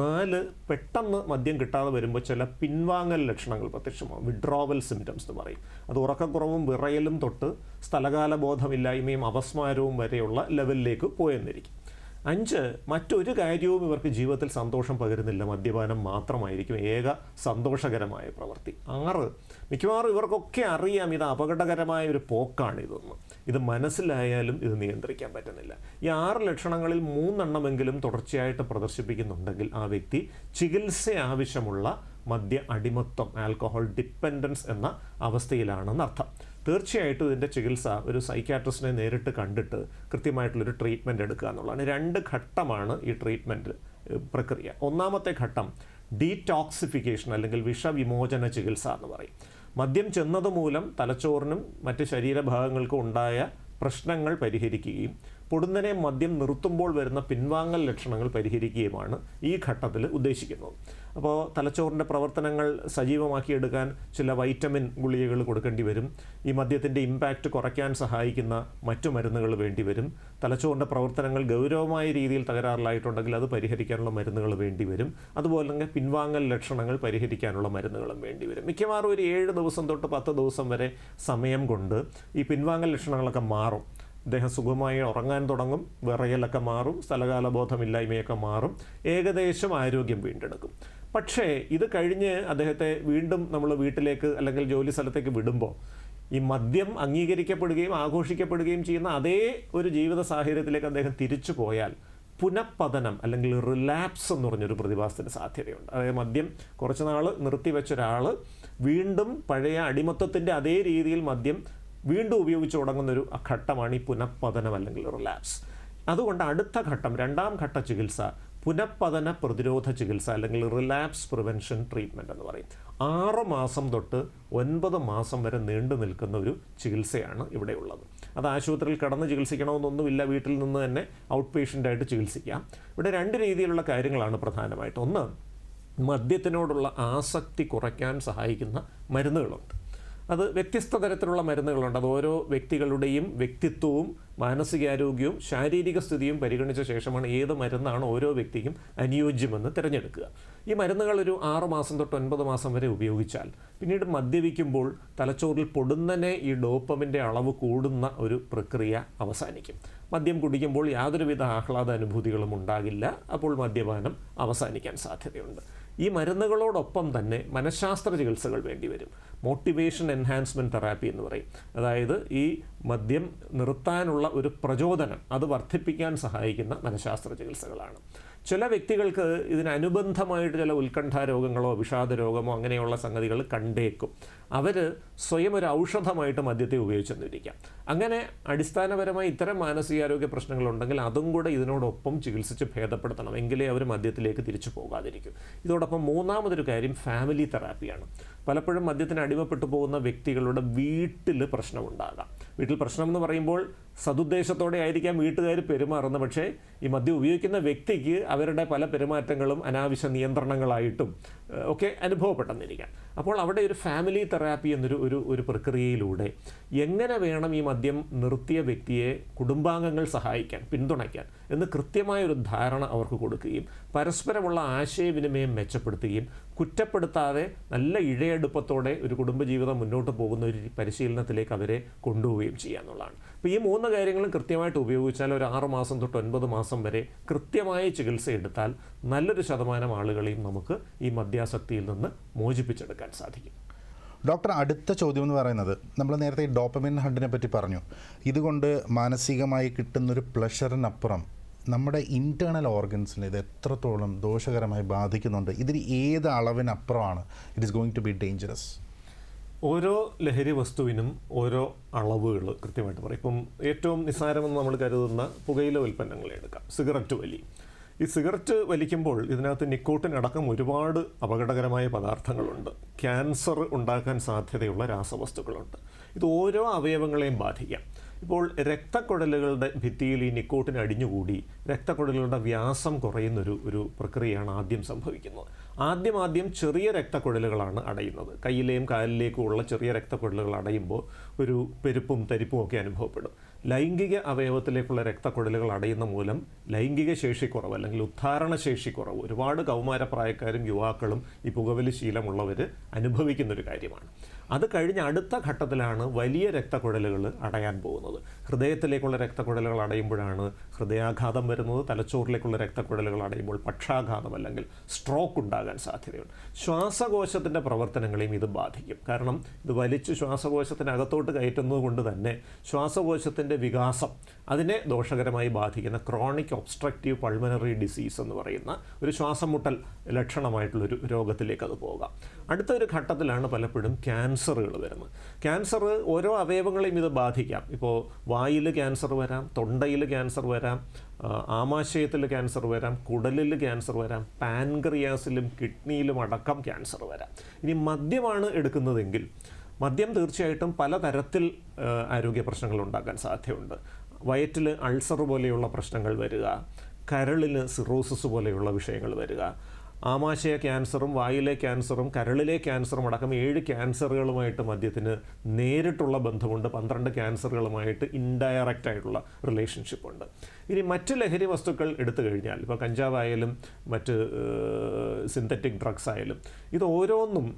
4, പെട്ടെന്ന് മദ്യം കിട്ടാതെ വരുമ്പോൾ ചില പിൻവാങ്ങൽ ലക്ഷണങ്ങൾ പ്രത്യക്ഷമാകും, വിഡ്രോവൽ സിംറ്റംസ് എന്ന് പറയും. അത് ഉറക്കക്കുറവും വിറയലും തൊട്ട് സ്ഥലകാല ബോധമില്ലായ്മയും അപസ്മാരവും വരെയുള്ള ലെവലിലേക്ക് പോയെന്നിരിക്കും. 5, മറ്റൊരു കാര്യവും ഇവർക്ക് ജീവിതത്തിൽ സന്തോഷം പകരുന്നില്ല, മദ്യപാനം മാത്രമായിരിക്കും ഏക സന്തോഷകരമായ പ്രവൃത്തി. 6, മിക്കവാറും ഇവർക്കൊക്കെ അറിയാം ഇത് അപകടകരമായ ഒരു പോക്കാണ് ഇതൊന്നും. ഇത് മനസ്സിലായാലും ഇത് നിയന്ത്രിക്കാൻ പറ്റുന്നില്ല. ഈ 6 ലക്ഷണങ്ങളിൽ 3 എണ്ണമെങ്കിലും തുടർച്ചയായിട്ട് പ്രദർശിപ്പിക്കുന്നുണ്ടെങ്കിൽ ആ വ്യക്തി ചികിത്സ ആവശ്യമുള്ള മദ്യ അടിമത്വം, ആൽക്കഹോൾ ഡിപ്പെൻഡൻസ് എന്ന അവസ്ഥയിലാണെന്നർത്ഥം. തീർച്ചയായിട്ടും ഇതിൻ്റെ ചികിത്സ ഒരു സൈക്യാട്രിസ്റ്റിനെ നേരിട്ട് കണ്ടിട്ട് കൃത്യമായിട്ടുള്ളൊരു ട്രീറ്റ്മെൻറ്റ് എടുക്കുക എന്നുള്ളതാണ്. 2 ഘട്ടമാണ് ഈ ട്രീറ്റ്മെൻറ്റ് പ്രക്രിയ. ഒന്നാമത്തെ ഘട്ടം ഡീടോക്സിഫിക്കേഷൻ അല്ലെങ്കിൽ വിഷവിമോചന ചികിത്സ എന്ന് പറയും. മദ്യം ചെന്നതുമൂലം തലച്ചോറിനും മറ്റ് ശരീരഭാഗങ്ങൾക്കും ഉണ്ടായ പ്രശ്നങ്ങൾ പരിഹരിക്കുകയും പൊടുന്നനെ മദ്യം നിർത്തുമ്പോൾ വരുന്ന പിൻവാങ്ങൽ ലക്ഷണങ്ങൾ പരിഹരിക്കുകയുമാണ് ഈ ഘട്ടത്തിൽ ഉദ്ദേശിക്കുന്നത്. അപ്പോൾ തലച്ചോറിൻ്റെ പ്രവർത്തനങ്ങൾ സജീവമാക്കിയെടുക്കാൻ ചില വൈറ്റമിൻ ഗുളികകൾ കൊടുക്കേണ്ടി വരും. ഈ മദ്യത്തിൻ്റെ ഇമ്പാക്റ്റ് കുറയ്ക്കാൻ സഹായിക്കുന്ന മറ്റു മരുന്നുകൾ വേണ്ടി വരും. തലച്ചോറിൻ്റെ പ്രവർത്തനങ്ങൾ ഗൗരവമായ രീതിയിൽ തകരാറിലായിട്ടുണ്ടെങ്കിൽ അത് പരിഹരിക്കാനുള്ള മരുന്നുകൾ വേണ്ടി വരും. അതുപോലെ തന്നെ പിൻവാങ്ങൽ ലക്ഷണങ്ങൾ പരിഹരിക്കാനുള്ള മരുന്നുകളും വേണ്ടി വരും. മിക്കവാറും ഒരു 7 ദിവസം തൊട്ട് 10 ദിവസം വരെ സമയം കൊണ്ട് ഈ പിൻവാങ്ങൽ ലക്ഷണങ്ങളൊക്കെ മാറും. അദ്ദേഹം സുഖമായി ഉറങ്ങാൻ തുടങ്ങും, വിറയലൊക്കെ മാറും, സ്ഥലകാലബോധമില്ലായ്മയൊക്കെ മാറും, ഏകദേശം ആരോഗ്യം വീണ്ടെടുക്കും. പക്ഷേ ഇത് കഴിഞ്ഞ് അദ്ദേഹത്തെ വീണ്ടും നമ്മൾ വീട്ടിലേക്ക് അല്ലെങ്കിൽ ജോലി സ്ഥലത്തേക്ക് വിടുമ്പോൾ ഈ മദ്യം അംഗീകരിക്കപ്പെടുകയും ആഘോഷിക്കപ്പെടുകയും ചെയ്യുന്ന അതേ ഒരു ജീവിത സാഹചര്യത്തിലേക്ക് അദ്ദേഹം തിരിച്ചു പോയാൽ പുനഃപതനം അല്ലെങ്കിൽ റിലാപ്സ് എന്ന് പറഞ്ഞൊരു പ്രതിഭാസത്തിന് സാധ്യതയുണ്ട്. അതായത് മദ്യം കുറച്ച് നാൾ നിർത്തിവെച്ച ഒരാൾ വീണ്ടും പഴയ അടിമത്വത്തിൻ്റെ അതേ രീതിയിൽ മദ്യം വീണ്ടും ഉപയോഗിച്ച് തുടങ്ങുന്നൊരു ഘട്ടമാണ് ഈ പുനഃപതനം അല്ലെങ്കിൽ റിലാപ്സ്. അതുകൊണ്ട് അടുത്ത ഘട്ടം, 2ാം ഘട്ട ചികിത്സ പുനഃപതന പ്രതിരോധ ചികിത്സ അല്ലെങ്കിൽ റിലാപ്സ് പ്രിവെൻഷൻ ട്രീറ്റ്മെൻറ്റ് എന്ന് പറയും. 6 മാസം തൊട്ട് 9 മാസം വരെ നീണ്ടു നിൽക്കുന്ന ഒരു ചികിത്സയാണ് ഇവിടെ ഉള്ളത്. അത് ആശുപത്രിയിൽ കിടന്ന് ചികിത്സിക്കണമെന്നൊന്നുമില്ല, വീട്ടിൽ നിന്ന് തന്നെ ഔട്ട് പേഷ്യൻ്റായിട്ട് ചികിത്സിക്കാം. ഇവിടെ 2 രീതിയിലുള്ള കാര്യങ്ങളാണ് പ്രധാനമായിട്ട്. ഒന്ന്, മദ്യത്തിനോടുള്ള ആസക്തി കുറയ്ക്കാൻ സഹായിക്കുന്ന മരുന്നുകളുണ്ട്. അത് വ്യത്യസ്ത തരത്തിലുള്ള മരുന്നുകളുണ്ട്. അത് ഓരോ വ്യക്തികളുടെയും വ്യക്തിത്വവും മാനസികാരോഗ്യവും ശാരീരിക സ്ഥിതിയും പരിഗണിച്ച ശേഷമാണ് ഏത് മരുന്നാണ് ഓരോ വ്യക്തിക്കും അനുയോജ്യമെന്ന് തിരഞ്ഞെടുക്കുക. ഈ മരുന്നുകൾ ഒരു 6 മാസം തൊട്ട് 9 മാസം വരെ ഉപയോഗിച്ചാൽ പിന്നീട് മദ്യപിക്കുമ്പോൾ തലച്ചോറിൽ പൊടുന്നനെ ഈ ഡോപ്പമിൻ്റെ അളവ് കൂടുന്ന ഒരു പ്രക്രിയ അവസാനിക്കും. മദ്യം കുടിക്കുമ്പോൾ യാതൊരുവിധ ആഹ്ലാദ അനുഭൂതികളും ഉണ്ടാകില്ല. അപ്പോൾ മദ്യപാനം അവസാനിക്കാൻ സാധ്യതയുണ്ട്. ഈ മരുന്നുകളോടൊപ്പം തന്നെ മനഃശാസ്ത്ര ചികിത്സകൾ വേണ്ടിവരും. മോട്ടിവേഷൻ എൻഹാൻസ്മെൻറ്റ് തെറാപ്പി എന്ന് പറയും. അതായത് ഈ മദ്യം നിർത്താനുള്ള ഒരു പ്രചോദനം അത് വർദ്ധിപ്പിക്കാൻ സഹായിക്കുന്ന മനഃശാസ്ത്ര ചികിത്സകളാണ്. ചില വ്യക്തികൾക്ക് ഇതിനനുബന്ധമായിട്ട് ചില ഉത്കണ്ഠ രോഗങ്ങളോ വിഷാദ രോഗമോ അങ്ങനെയുള്ള സംഗതികൾ കണ്ടേക്കും. അവർ സ്വയം ഒരു ഔഷധമായിട്ട് മദ്യത്തെ ഉപയോഗിച്ചെന്നിരിക്കാം. അങ്ങനെ അടിസ്ഥാനപരമായി ഇത്തരം മാനസികാരോഗ്യ പ്രശ്നങ്ങളുണ്ടെങ്കിൽ അതും കൂടെ ഇതിനോടൊപ്പം ചികിത്സിച്ച് ഭേദപ്പെടുത്തണം, എങ്കിലേ അവർ മദ്യത്തിലേക്ക് തിരിച്ചു പോകാതിരിക്കും. ഇതോടൊപ്പം 3ാമതൊരു കാര്യം ഫാമിലി തെറാപ്പിയാണ്. പലപ്പോഴും മദ്യത്തിന് അടിമപ്പെട്ടു പോകുന്ന വ്യക്തികളുടെ വീട്ടിൽ പ്രശ്നമുണ്ടാകാം. വീട്ടിൽ പ്രശ്നം എന്ന് പറയുമ്പോൾ സതുദ്ദേശത്തോടെ ആയിരിക്കാം വീട്ടുകാർ പെരുമാറുന്നത്, പക്ഷേ ഈ മദ്യം ഉപയോഗിക്കുന്ന വ്യക്തിക്ക് അവരുടെ പല പെരുമാറ്റങ്ങളും അനാവശ്യ നിയന്ത്രണങ്ങളായിട്ടും ഒക്കെ അനുഭവപ്പെട്ടെന്നിരിക്കാം. അപ്പോൾ അവിടെ ഒരു ഫാമിലി തെറാപ്പി എന്നൊരു ഒരു പ്രക്രിയയിലൂടെ എങ്ങനെ വേണം ഈ മദ്യം നിർത്തിയ വ്യക്തിയെ കുടുംബാംഗങ്ങൾ സഹായിക്കാൻ, പിന്തുണയ്ക്കാൻ എന്ന് കൃത്യമായൊരു ധാരണ അവർക്ക് കൊടുക്കുകയും പരസ്പരമുള്ള ആശയവിനിമയം മെച്ചപ്പെടുത്തുകയും കുറ്റപ്പെടുത്താതെ നല്ല ഇഴയെടുപ്പത്തോടെ ഒരു കുടുംബജീവിതം മുന്നോട്ട് പോകുന്ന ഒരു പരിശീലനത്തിലേക്ക് അവരെ കൊണ്ടുപോവുകയും ചെയ്യുക എന്നുള്ളതാണ്. അപ്പോൾ ഈ 3 കാര്യങ്ങളും കൃത്യമായിട്ട് ഉപയോഗിച്ചാൽ ഒരു 6 മാസം തൊട്ട് 9 മാസം വരെ കൃത്യമായ ചികിത്സ എടുത്താൽ നല്ലൊരു ശതമാനം ആളുകളെയും നമുക്ക് ഈ മദ്യാസക്തിയിൽ നിന്ന് മോചിപ്പിച്ചെടുക്കാൻ സാധിക്കും. ഡോക്ടർ, അടുത്ത ചോദ്യം എന്ന് പറയുന്നത്, നമ്മൾ നേരത്തെ ഈ ഡോപ്പമിൻ ഹണ്ടിനെ പറ്റി പറഞ്ഞു. ഇതുകൊണ്ട് മാനസികമായി കിട്ടുന്നൊരു പ്ലഷറിനപ്പുറം നമ്മുടെ ഇൻറ്റേർണൽ ഓർഗൻസിനെ ഇത് എത്രത്തോളം ദോഷകരമായി ബാധിക്കുന്നുണ്ട്? ഇതിന് ഏത് അളവിനപ്പുറമാണ് it is going to be dangerous? ഓരോ ലഹരി വസ്തുവിനും ഓരോ അളവുകൾ കൃത്യമായിട്ട് പറയും. ഇപ്പം ഏറ്റവും നിസ്സാരമെന്ന് നമ്മൾ കരുതുന്ന പുകയില ഉൽപ്പന്നങ്ങളെ എടുക്കാം. സിഗരറ്റ് വലി. ഈ സിഗരറ്റ് വലിക്കുമ്പോൾ ഇതിനകത്ത് നിക്കോട്ടിൻ അടക്കം ഒരുപാട് അപകടകരമായ പദാർത്ഥങ്ങളുണ്ട്. ക്യാൻസർ ഉണ്ടാക്കാൻ സാധ്യതയുള്ള രാസവസ്തുക്കളുണ്ട്. ഇത് ഓരോ അവയവങ്ങളെയും ബാധിക്കാം. ഇപ്പോൾ രക്തക്കുഴലുകളുടെ ഭിത്തിയിൽ ഈ നിക്കോട്ടിൻ അടിഞ്ഞുകൂടി രക്തക്കുഴലുകളുടെ വ്യാസം കുറയുന്നൊരു പ്രക്രിയയാണ് ആദ്യം സംഭവിക്കുന്നത്. ആദ്യം ചെറിയ രക്തക്കുഴലുകളാണ് അടയുന്നത്. കയ്യിലെയും കാലിലേക്കും ഉള്ള ചെറിയ രക്തക്കുഴലുകൾ അടയുമ്പോൾ ഒരു പെരുപ്പും തരിപ്പും ഒക്കെ അനുഭവപ്പെടും. ലൈംഗിക അവയവത്തിലേക്കുള്ള രക്തക്കുഴലുകൾ അടയുന്ന മൂലം ലൈംഗിക ശേഷിക്കുറവ് അല്ലെങ്കിൽ ഉദ്ധാരണശേഷിക്കുറവ് ഒരുപാട് കൗമാരപ്രായക്കാരും യുവാക്കളും ഈ പുകവലി ശീലമുള്ളവർ അനുഭവിക്കുന്നൊരു കാര്യമാണ്. അത് കഴിഞ്ഞ് അടുത്ത ഘട്ടത്തിലാണ് വലിയ രക്തക്കുഴലുകൾ അടയാൻ പോകുന്നത്. ഹൃദയത്തിലേക്കുള്ള രക്തക്കുഴലുകൾ അടയുമ്പോഴാണ് ഹൃദയാഘാതം വരുന്നത്. തലച്ചോറിലേക്കുള്ള രക്തക്കുഴലുകൾ അടയുമ്പോൾ പക്ഷാഘാതം അല്ലെങ്കിൽ സ്ട്രോക്ക് ഉണ്ടാകാൻ സാധ്യതയുണ്ട്. ശ്വാസകോശത്തിൻ്റെ പ്രവർത്തനങ്ങളെയും ഇത് ബാധിക്കും. കാരണം ഇത് വലിച്ച് ശ്വാസകോശത്തിനകത്തോട്ട് കയറ്റുന്നത് കൊണ്ട് തന്നെ ശ്വാസകോശത്തിൻ്റെ വികാസം അതിനെ ദോഷകരമായി ബാധിക്കുന്ന ക്രോണിക് ഒബ്സ്ട്രക്റ്റീവ് പൾമനറി ഡിസീസ് എന്ന് പറയുന്ന ഒരു ശ്വാസം മുട്ടൽ ലക്ഷണമായിട്ടുള്ളൊരു രോഗത്തിലേക്ക് അത് പോകാം. അടുത്തൊരു ഘട്ടത്തിലാണ് പലപ്പോഴും ക്യാൻസറുകൾ വരുന്നത്. ക്യാൻസർ ഓരോ അവയവങ്ങളെയും ഇത് ബാധിക്കാം. ഇപ്പോൾ വായിൽ ക്യാൻസർ വരാം, തൊണ്ടയിൽ ക്യാൻസർ വരാം, ആമാശയത്തിൽ ക്യാൻസർ വരാം, കുടലിൽ ക്യാൻസർ വരാം, പാൻക്രിയാസിലും കിഡ്നിയിലും അടക്കം ക്യാൻസർ വരാം. ഇനി മദ്യമാണ് എടുക്കുന്നതെങ്കിൽ മദ്യം തീർച്ചയായിട്ടും പലതരത്തിൽ ആരോഗ്യ പ്രശ്നങ്ങൾ ഉണ്ടാക്കാൻ സാധ്യതയുണ്ട്. വയറ്റിൽ അൾസർ പോലെയുള്ള പ്രശ്നങ്ങൾ വരിക, കരളിന് സിറോസിസ് പോലെയുള്ള വിഷയങ്ങൾ വരിക, ആമാശയ ക്യാൻസറും വായിലെ ക്യാൻസറും കരളിലെ ക്യാൻസറും അടക്കം 7 ക്യാൻസറുകളുമായിട്ട് മദ്യത്തിന് നേരിട്ടുള്ള ബന്ധമുണ്ട്. 12 ക്യാൻസറുകളുമായിട്ട് ഇൻഡയറക്റ്റ് ആയിട്ടുള്ള റിലേഷൻഷിപ്പ് ഉണ്ട്. ഇനി മറ്റ് ലഹരി വസ്തുക്കൾ എടുത്തു കഴിഞ്ഞാൽ ഇപ്പോൾ കഞ്ചാവായാലും മറ്റ് സിന്തറ്റിക് ഡ്രഗ്സ് ആയാലും ഇത് ഓരോന്നും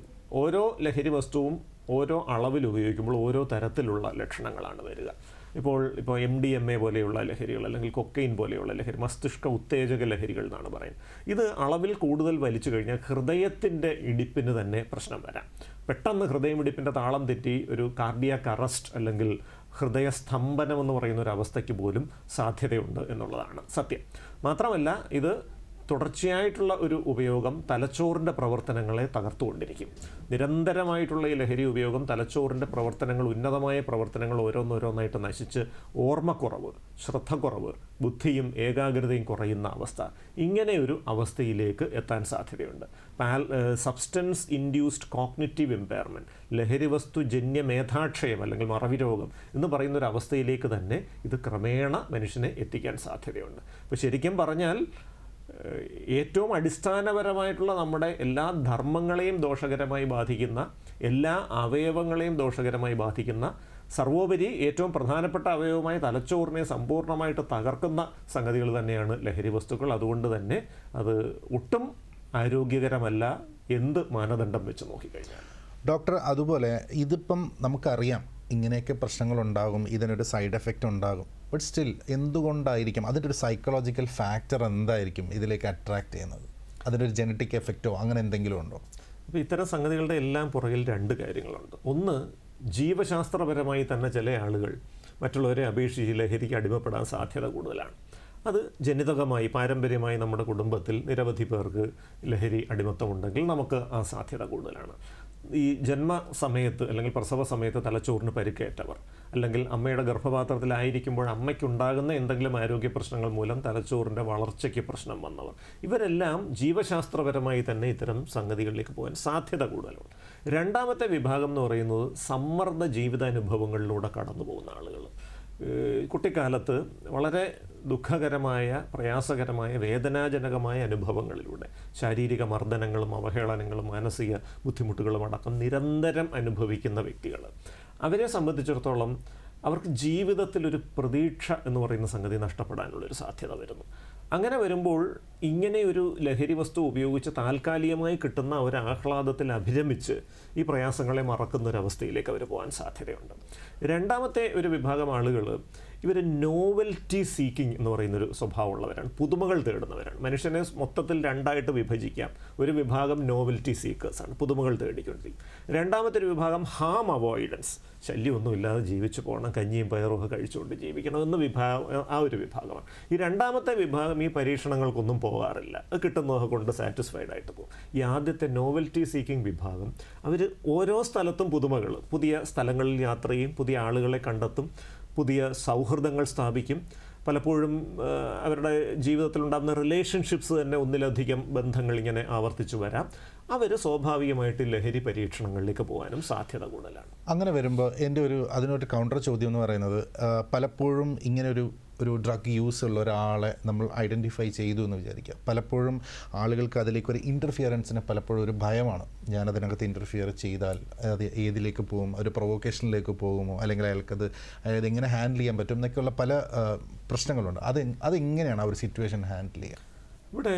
ഓരോ ലഹരി വസ്തുവും ഓരോ അളവിൽ ഉപയോഗിക്കുമ്പോൾ ഓരോ തരത്തിലുള്ള ലക്ഷണങ്ങളാണ് വരിക. ഇപ്പോൾ MDMA പോലെയുള്ള ലഹരികൾ അല്ലെങ്കിൽ കൊക്കൈൻ പോലെയുള്ള ലഹരി, മസ്തിഷ്ക ഉത്തേജക ലഹരികൾ എന്നാണ് പറയുന്നത്. ഇത് അളവിൽ കൂടുതൽ വലിച്ചു കഴിഞ്ഞാൽ ഹൃദയത്തിൻ്റെ ഇടിപ്പിന് തന്നെ പ്രശ്നം വരാം. പെട്ടെന്ന് ഹൃദയമിടിപ്പിൻ്റെ താളം തെറ്റി ഒരു കാർഡിയാക് അറസ്റ്റ് അല്ലെങ്കിൽ ഹൃദയസ്തംഭനം എന്ന് പറയുന്ന ഒരു അവസ്ഥയ്ക്ക് പോലും സാധ്യതയുണ്ട് എന്നുള്ളതാണ് സത്യം. മാത്രമല്ല ഇത് തുടർച്ചയായിട്ടുള്ള ഒരു ഉപയോഗം തലച്ചോറിൻ്റെ പ്രവർത്തനങ്ങളെ തകർത്തുകൊണ്ടിരിക്കും. നിരന്തരമായിട്ടുള്ള ഈ ലഹരി ഉപയോഗം തലച്ചോറിൻ്റെ പ്രവർത്തനങ്ങൾ, ഉന്നതമായ പ്രവർത്തനങ്ങൾ ഓരോന്നോരോന്നായിട്ട് നശിച്ച് ഓർമ്മക്കുറവ്, ശ്രദ്ധക്കുറവ്, ബുദ്ധിയും ഏകാഗ്രതയും കുറയുന്ന അവസ്ഥ, ഇങ്ങനെ ഒരു അവസ്ഥയിലേക്ക് എത്താൻ സാധ്യതയുണ്ട്. സബ്സ്റ്റൻസ് ഇൻഡ്യൂസ്ഡ് കോഗ്നിറ്റീവ് ഇമ്പയർമെൻറ്റ്, ലഹരി വസ്തു ജന്യ മേധാക്ഷയം അല്ലെങ്കിൽ മറവി രോഗം എന്ന് പറയുന്നൊരു അവസ്ഥയിലേക്ക് തന്നെ ഇത് ക്രമേണ മനുഷ്യനെ എത്തിക്കാൻ സാധ്യതയുണ്ട്. അപ്പോൾ ശരിക്കും പറഞ്ഞാൽ ഏറ്റവും അടിസ്ഥാനപരമായിട്ടുള്ള നമ്മുടെ എല്ലാ ധർമ്മങ്ങളെയും ദോഷകരമായി ബാധിക്കുന്ന, എല്ലാ അവയവങ്ങളെയും ദോഷകരമായി ബാധിക്കുന്ന, സർവോപരി ഏറ്റവും പ്രധാനപ്പെട്ട അവയവമായ തലച്ചോറിനെ സമ്പൂർണ്ണമായിട്ട് തകർക്കുന്ന സംഗതികൾ തന്നെയാണ് ലഹരി വസ്തുക്കൾ. അതുകൊണ്ട് തന്നെ അത് ഒട്ടും ആരോഗ്യകരമല്ല എന്ത് മാനദണ്ഡം വെച്ച് നോക്കിക്കഴിഞ്ഞാൽ. ഡോക്ടർ, അതുപോലെ ഇതിപ്പം നമുക്കറിയാം ഇങ്ങനെയൊക്കെ പ്രശ്നങ്ങളുണ്ടാകും, ഇതിനൊരു സൈഡ് എഫക്റ്റ് ഉണ്ടാകും. ബട്ട് സ്റ്റിൽ എന്തുകൊണ്ടായിരിക്കും അതിൻ്റെ ഒരു സൈക്കോളജിക്കൽ ഫാക്ടർ എന്തായിരിക്കും ഇതിലേക്ക് അട്രാക്റ്റ് ചെയ്യുന്നത്? അതിനൊരു ജനറ്റിക് എഫക്റ്റോ അങ്ങനെ എന്തെങ്കിലും ഉണ്ടോ? അപ്പോൾ ഇത്തരം സംഗതികളുടെ എല്ലാം പുറകിൽ 2 കാര്യങ്ങളുണ്ട്. ഒന്ന്, ജീവശാസ്ത്രപരമായി തന്നെ ചില ആളുകൾ മറ്റുള്ളവരെ അപേക്ഷിച്ച് ലഹരിക്ക് അടിമപ്പെടാൻ സാധ്യത കൂടുതലാണ്. അത് ജനിതകമായി പാരമ്പര്യമായി നമ്മുടെ കുടുംബത്തിൽ നിരവധി പേർക്ക് ലഹരി അടിമത്തമുണ്ടെങ്കിൽ നമുക്ക് ആ സാധ്യത കൂടുതലാണ്. ഈ ജന്മസമയത്ത് അല്ലെങ്കിൽ പ്രസവ സമയത്ത് തലച്ചോറിന് പരിക്കേറ്റവർ, അല്ലെങ്കിൽ അമ്മയുടെ ഗർഭപാത്രത്തിലായിരിക്കുമ്പോൾ അമ്മയ്ക്കുണ്ടാകുന്ന എന്തെങ്കിലും ആരോഗ്യ പ്രശ്നങ്ങൾ മൂലം തലച്ചോറിൻ്റെ വളർച്ചയ്ക്ക് പ്രശ്നം വന്നവർ, ഇവരെല്ലാം ജീവശാസ്ത്രപരമായി തന്നെ ഇത്തരം സംഗതികളിലേക്ക് പോകാൻ സാധ്യത കൂടുതലുണ്ട്. രണ്ടാമത്തെ വിഭാഗം എന്ന് പറയുന്നത് സമ്മർദ്ദ ജീവിതാനുഭവങ്ങളിലൂടെ കടന്നു പോകുന്ന ആളുകൾ. കുട്ടിക്കാലത്ത് വളരെ ദുഃഖകരമായ, പ്രയാസകരമായ, വേദനാജനകമായ അനുഭവങ്ങളിലൂടെ ശാരീരിക മർദ്ദനങ്ങളും അവഹേളനങ്ങളും മാനസിക ബുദ്ധിമുട്ടുകളും അടക്കം നിരന്തരം അനുഭവിക്കുന്ന വ്യക്തികൾ, അവരെ സംബന്ധിച്ചിടത്തോളം അവർക്ക് ജീവിതത്തിലൊരു പ്രതീക്ഷ എന്ന് പറയുന്ന സംഗതി നഷ്ടപ്പെടാനുള്ളൊരു സാധ്യത വരുന്നു. അങ്ങനെ വരുമ്പോൾ ഇങ്ങനെ ഒരു ലഹരി വസ്തു ഉപയോഗിച്ച് താൽക്കാലികമായി കിട്ടുന്ന ഒരു ആഹ്ലാദത്തിൽ അഭിരമിച്ച് ഈ പ്രയാസങ്ങളെ മറക്കുന്ന ഒരു അവസ്ഥയിലേക്ക് അവർ പോകാൻ സാധ്യതയുണ്ട്. രണ്ടാമത്തെ ഒരു വിഭാഗം ആളുകൾ ഇവർ നോവൽറ്റി സീക്കിംഗ് എന്ന് പറയുന്നൊരു സ്വഭാവമുള്ളവരാണ്, പുതുമകൾ തേടുന്നവരാണ്. മനുഷ്യനെ മൊത്തത്തിൽ രണ്ടായിട്ട് വിഭജിക്കാം. ഒരു വിഭാഗം നോവൽറ്റി സീക്കേഴ്സാണ്, പുതുമകൾ തേടിക്കൊണ്ടിരിക്കും. രണ്ടാമത്തെ ഒരു വിഭാഗം ഹാം അവോയ്ഡൻസ്, ശല്യമൊന്നുമില്ലാതെ ജീവിച്ചു പോകണം, കഞ്ഞിയും പയറുമൊക്കെ കഴിച്ചുകൊണ്ട് ജീവിക്കണം എന്ന ആ ഒരു വിഭാഗമാണ്. ഈ രണ്ടാമത്തെ വിഭാഗം ഈ പരീക്ഷണങ്ങൾക്കൊന്നും പോകാറില്ല, അത് കിട്ടുന്നതൊക്കെ കൊണ്ട് സാറ്റിസ്ഫൈഡ് ആയിട്ട് പോകും. ഈ ആദ്യത്തെ നോവൽറ്റി സീക്കിംഗ് വിഭാഗം അവർ ഓരോ സ്ഥലത്തും പുതുമകൾ, പുതിയ സ്ഥലങ്ങളിൽ യാത്ര ചെയ്യും, പുതിയ ആളുകളെ കണ്ടെത്തും, പുതിയ സൗഹൃദങ്ങൾ സ്ഥാപിക്കും. പലപ്പോഴും അവരുടെ ജീവിതത്തിലുണ്ടാകുന്ന റിലേഷൻഷിപ്സ് തന്നെ ഒന്നിലധികം ബന്ധങ്ങൾ ഇങ്ങനെ ആവർത്തിച്ചു വരാം. അവർ സ്വാഭാവികമായിട്ട് ലഹരി പരീക്ഷണങ്ങളിലേക്ക് പോകാനും സാധ്യത കൂടുതലാണ്. അങ്ങനെ വരുമ്പോൾ എൻ്റെ അതിനൊരു കൗണ്ടർ ചോദ്യം എന്ന് പറയുന്നത്, പലപ്പോഴും ഇങ്ങനെ ഒരു ഡ്രഗ് യൂസ് ഉള്ള ഒരാളെ നമ്മൾ ഐഡൻറ്റിഫൈ ചെയ്തു എന്ന് വിചാരിക്കുക. പലപ്പോഴും ആളുകൾക്ക് അതിലേക്ക് ഒരു ഇൻ്റർഫിയറൻസിന് പലപ്പോഴും ഒരു ഭയമാണ്. ഞാനതിനകത്ത് ഇൻ്റർഫിയർ ചെയ്താൽ അത് ഏതിലേക്ക് പോകും, ഒരു പ്രൊവോക്കേഷനിലേക്ക് പോകുമോ, അല്ലെങ്കിൽ അയാൾക്കത് എങ്ങനെ ഹാൻഡിൽ ചെയ്യാൻ പറ്റും എന്നൊക്കെയുള്ള പല പ്രശ്നങ്ങളുണ്ട്. അതെങ്ങനെയാണ് ആ ഒരു സിറ്റുവേഷൻ ഹാൻഡിൽ ചെയ്യുക? ഇവിടെ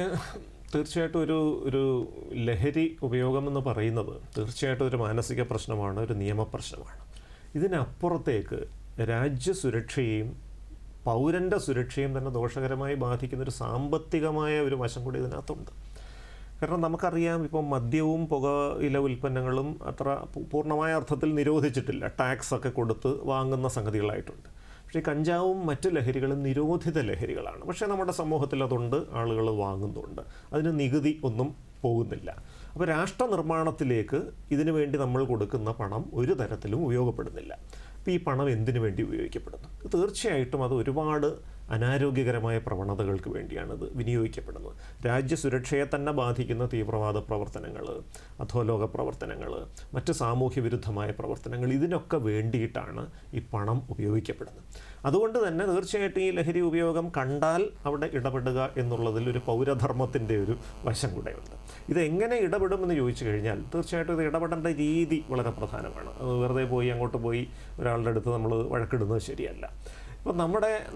തീർച്ചയായിട്ടും ഒരു ലഹരി ഉപയോഗം എന്ന് പറയുന്നത് തീർച്ചയായിട്ടും ഒരു മാനസിക പ്രശ്നമാണ്, ഒരു നിയമപ്രശ്നമാണ്. ഇതിനപ്പുറത്തേക്ക് രാജ്യസുരക്ഷയും പൗരൻ്റെ സുരക്ഷയും തന്നെ ദോഷകരമായി ബാധിക്കുന്നൊരു സാമ്പത്തികമായ ഒരു വശം കൂടി ഇതിനകത്തുണ്ട്. കാരണം നമുക്കറിയാം, ഇപ്പം മദ്യവും പുകയില ഉൽപ്പന്നങ്ങളും അത്ര പൂർണ്ണമായ അർത്ഥത്തിൽ നിരോധിച്ചിട്ടില്ല, ടാക്സ് ഒക്കെ കൊടുത്ത് വാങ്ങുന്ന സംഗതികളായിട്ടുണ്ട്. പക്ഷേ കഞ്ചാവും മറ്റ് ലഹരികളും നിരോധിത ലഹരികളാണ്. പക്ഷേ നമ്മുടെ സമൂഹത്തിൽ അതുണ്ട്, ആളുകൾ വാങ്ങുന്നുണ്ട്, അതിന് നികുതി ഒന്നും പോകുന്നില്ല. അപ്പോൾ രാഷ്ട്ര നിർമ്മാണത്തിലേക്ക് ഇതിനു വേണ്ടി നമ്മൾ കൊടുക്കുന്ന പണം ഒരു തരത്തിലും ഉപയോഗപ്പെടുന്നില്ല. അപ്പോൾ ഈ പണം എന്തിനു വേണ്ടി ഉപയോഗിക്കപ്പെടുന്നു? തീർച്ചയായിട്ടും അത് ഒരുപാട് അനാരോഗ്യകരമായ പ്രവണതകൾക്ക് വേണ്ടിയാണ് ഇത് വിനിയോഗിക്കപ്പെടുന്നത്. രാജ്യസുരക്ഷയെ തന്നെ ബാധിക്കുന്ന തീവ്രവാദ പ്രവർത്തനങ്ങൾ, അധോലോക പ്രവർത്തനങ്ങൾ, മറ്റ് സാമൂഹ്യ വിരുദ്ധമായ പ്രവർത്തനങ്ങൾ, ഇതിനൊക്കെ വേണ്ടിയിട്ടാണ് ഈ പണം ഉപയോഗിക്കപ്പെടുന്നത്. അതുകൊണ്ട് തന്നെ തീർച്ചയായിട്ടും ഈ ലഹരി ഉപയോഗം കണ്ടാൽ അവിടെ ഇടപെടുക എന്നുള്ളതിൽ ഒരു പൗരധർമ്മത്തിൻ്റെ ഒരു വശം കൂടെയുണ്ട്. ഇതെങ്ങനെ ഇടപെടുമെന്ന് ചോദിച്ചു കഴിഞ്ഞാൽ തീർച്ചയായിട്ടും ഇത് ഇടപെടേണ്ട രീതി വളരെ പ്രധാനമാണ്. അത് വെറുതെ അങ്ങോട്ട് പോയി ഒരാളുടെ അടുത്ത് നമ്മൾ വഴക്കിടുന്നത് ശരിയല്ല. ഇപ്പോൾ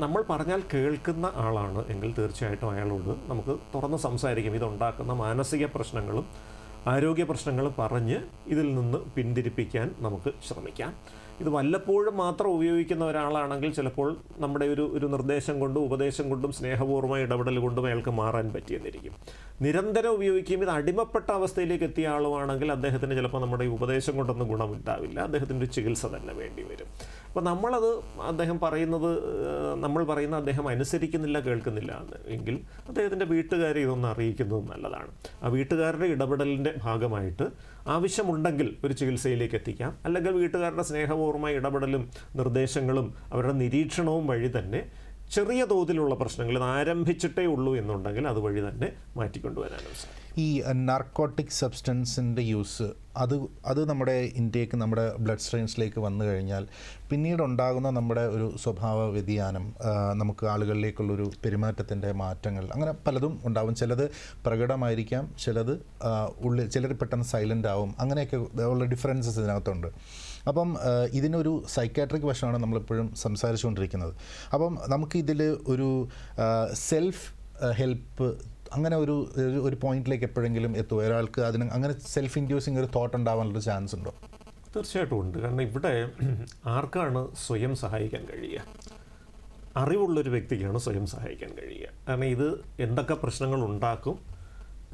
നമ്മൾ പറഞ്ഞാൽ കേൾക്കുന്ന ആളാണ് എങ്കിൽ തീർച്ചയായിട്ടും അയാളോട് നമുക്ക് തുറന്ന് സംസാരിക്കും. ഇതുണ്ടാക്കുന്ന മാനസിക പ്രശ്നങ്ങളും ആരോഗ്യ പ്രശ്നങ്ങളും പറഞ്ഞ് ഇതിൽ നിന്ന് പിന്തിരിപ്പിക്കാൻ നമുക്ക് ശ്രമിക്കാം. ഇത് വല്ലപ്പോഴും മാത്രം ഉപയോഗിക്കുന്ന ഒരാളാണെങ്കിൽ ചിലപ്പോൾ നമ്മുടെ ഒരു നിർദ്ദേശം കൊണ്ടും ഉപദേശം കൊണ്ടും സ്നേഹപൂർവ്വമായ ഇടപെടൽ കൊണ്ടും അയാൾക്ക് മാറാൻ പറ്റിയെന്നിരിക്കും. നിരന്തരം ഉപയോഗിക്കുകയും ഇത് അടിമപ്പെട്ട അവസ്ഥയിലേക്ക് എത്തിയ ആളുമാണെങ്കിൽ അദ്ദേഹത്തിന് ചിലപ്പോൾ നമ്മുടെ ഈ ഉപദേശം കൊണ്ടൊന്നും ഗുണമുണ്ടാവില്ല, അദ്ദേഹത്തിൻ്റെ ഒരു ചികിത്സ തന്നെ വേണ്ടി വരും. അപ്പോൾ നമ്മൾ പറയുന്ന അദ്ദേഹം അനുസരിക്കുന്നില്ല, കേൾക്കുന്നില്ല എങ്കിൽ അദ്ദേഹത്തിൻ്റെ വീട്ടുകാരെ ഇതൊന്ന് അറിയിക്കുന്നത് നല്ലതാണ്. ആ വീട്ടുകാരുടെ ഇടപെടലിൻ്റെ ഭാഗമായിട്ട് ആവശ്യമുണ്ടെങ്കിൽ ഒരു ചികിത്സയിലേക്ക് എത്തിക്കാം. അല്ലെങ്കിൽ വീട്ടുകാരുടെ സ്നേഹപൂർവ്വമായ ഇടപെടലും നിർദ്ദേശങ്ങളും അവരുടെ നിരീക്ഷണവും വഴി തന്നെ ചെറിയ തോതിലുള്ള പ്രശ്നങ്ങൾ ഇത് ആരംഭിച്ചിട്ടേ ഉള്ളൂ എന്നുണ്ടെങ്കിൽ അതുവഴി തന്നെ മാറ്റിക്കൊണ്ടുവരാനും സാധിക്കും. ഈ നാർക്കോട്ടിക് സബ്സ്റ്റൻസിൻ്റെ യൂസ് അത് നമ്മുടെ ഇൻടേക്ക്, നമ്മുടെ ബ്ലഡ് സ്ട്രെയിൻസിലേക്ക് വന്നു കഴിഞ്ഞാൽ പിന്നീടുണ്ടാകുന്ന നമ്മുടെ ഒരു സ്വഭാവ വ്യതിയാനം, നമുക്ക് ആളുകളിലേക്കുള്ളൊരു പെരുമാറ്റത്തിൻ്റെ മാറ്റങ്ങൾ, അങ്ങനെ പലതും ഉണ്ടാവും. ചിലത് പ്രകടമായിരിക്കാം, ചിലർ പെട്ടെന്ന് സൈലൻ്റ് ആവും, അങ്ങനെയൊക്കെ ഉള്ള ഡിഫറൻസസ് ഇതിനകത്തുണ്ട്. അപ്പം ഇതിനൊരു സൈക്കാട്രിക് വശമാണ് നമ്മളിപ്പോഴും സംസാരിച്ചുകൊണ്ടിരിക്കുന്നത്. അപ്പം നമുക്കിതിൽ ഒരു സെൽഫ് ഹെൽപ്പ് അങ്ങനെ ഒരു പോയിന്റിലേക്ക് എപ്പോഴെങ്കിലും എത്തുമോ? ഒരാൾക്ക് അങ്ങനെ സെൽഫ് ഇൻഡ്യൂസിങ് ഒരു തോട്ട് ഉണ്ടാവാനുള്ളൊരു ചാൻസ് ഉണ്ടോ? തീർച്ചയായിട്ടും ഉണ്ട്. കാരണം ഇവിടെ ആർക്കാണ് സ്വയം സഹായിക്കാൻ കഴിയുക? അറിവുള്ളൊരു വ്യക്തിക്കാണ് സ്വയം സഹായിക്കാൻ കഴിയുക. കാരണം ഇത് എന്തൊക്കെ പ്രശ്നങ്ങൾ ഉണ്ടാക്കും,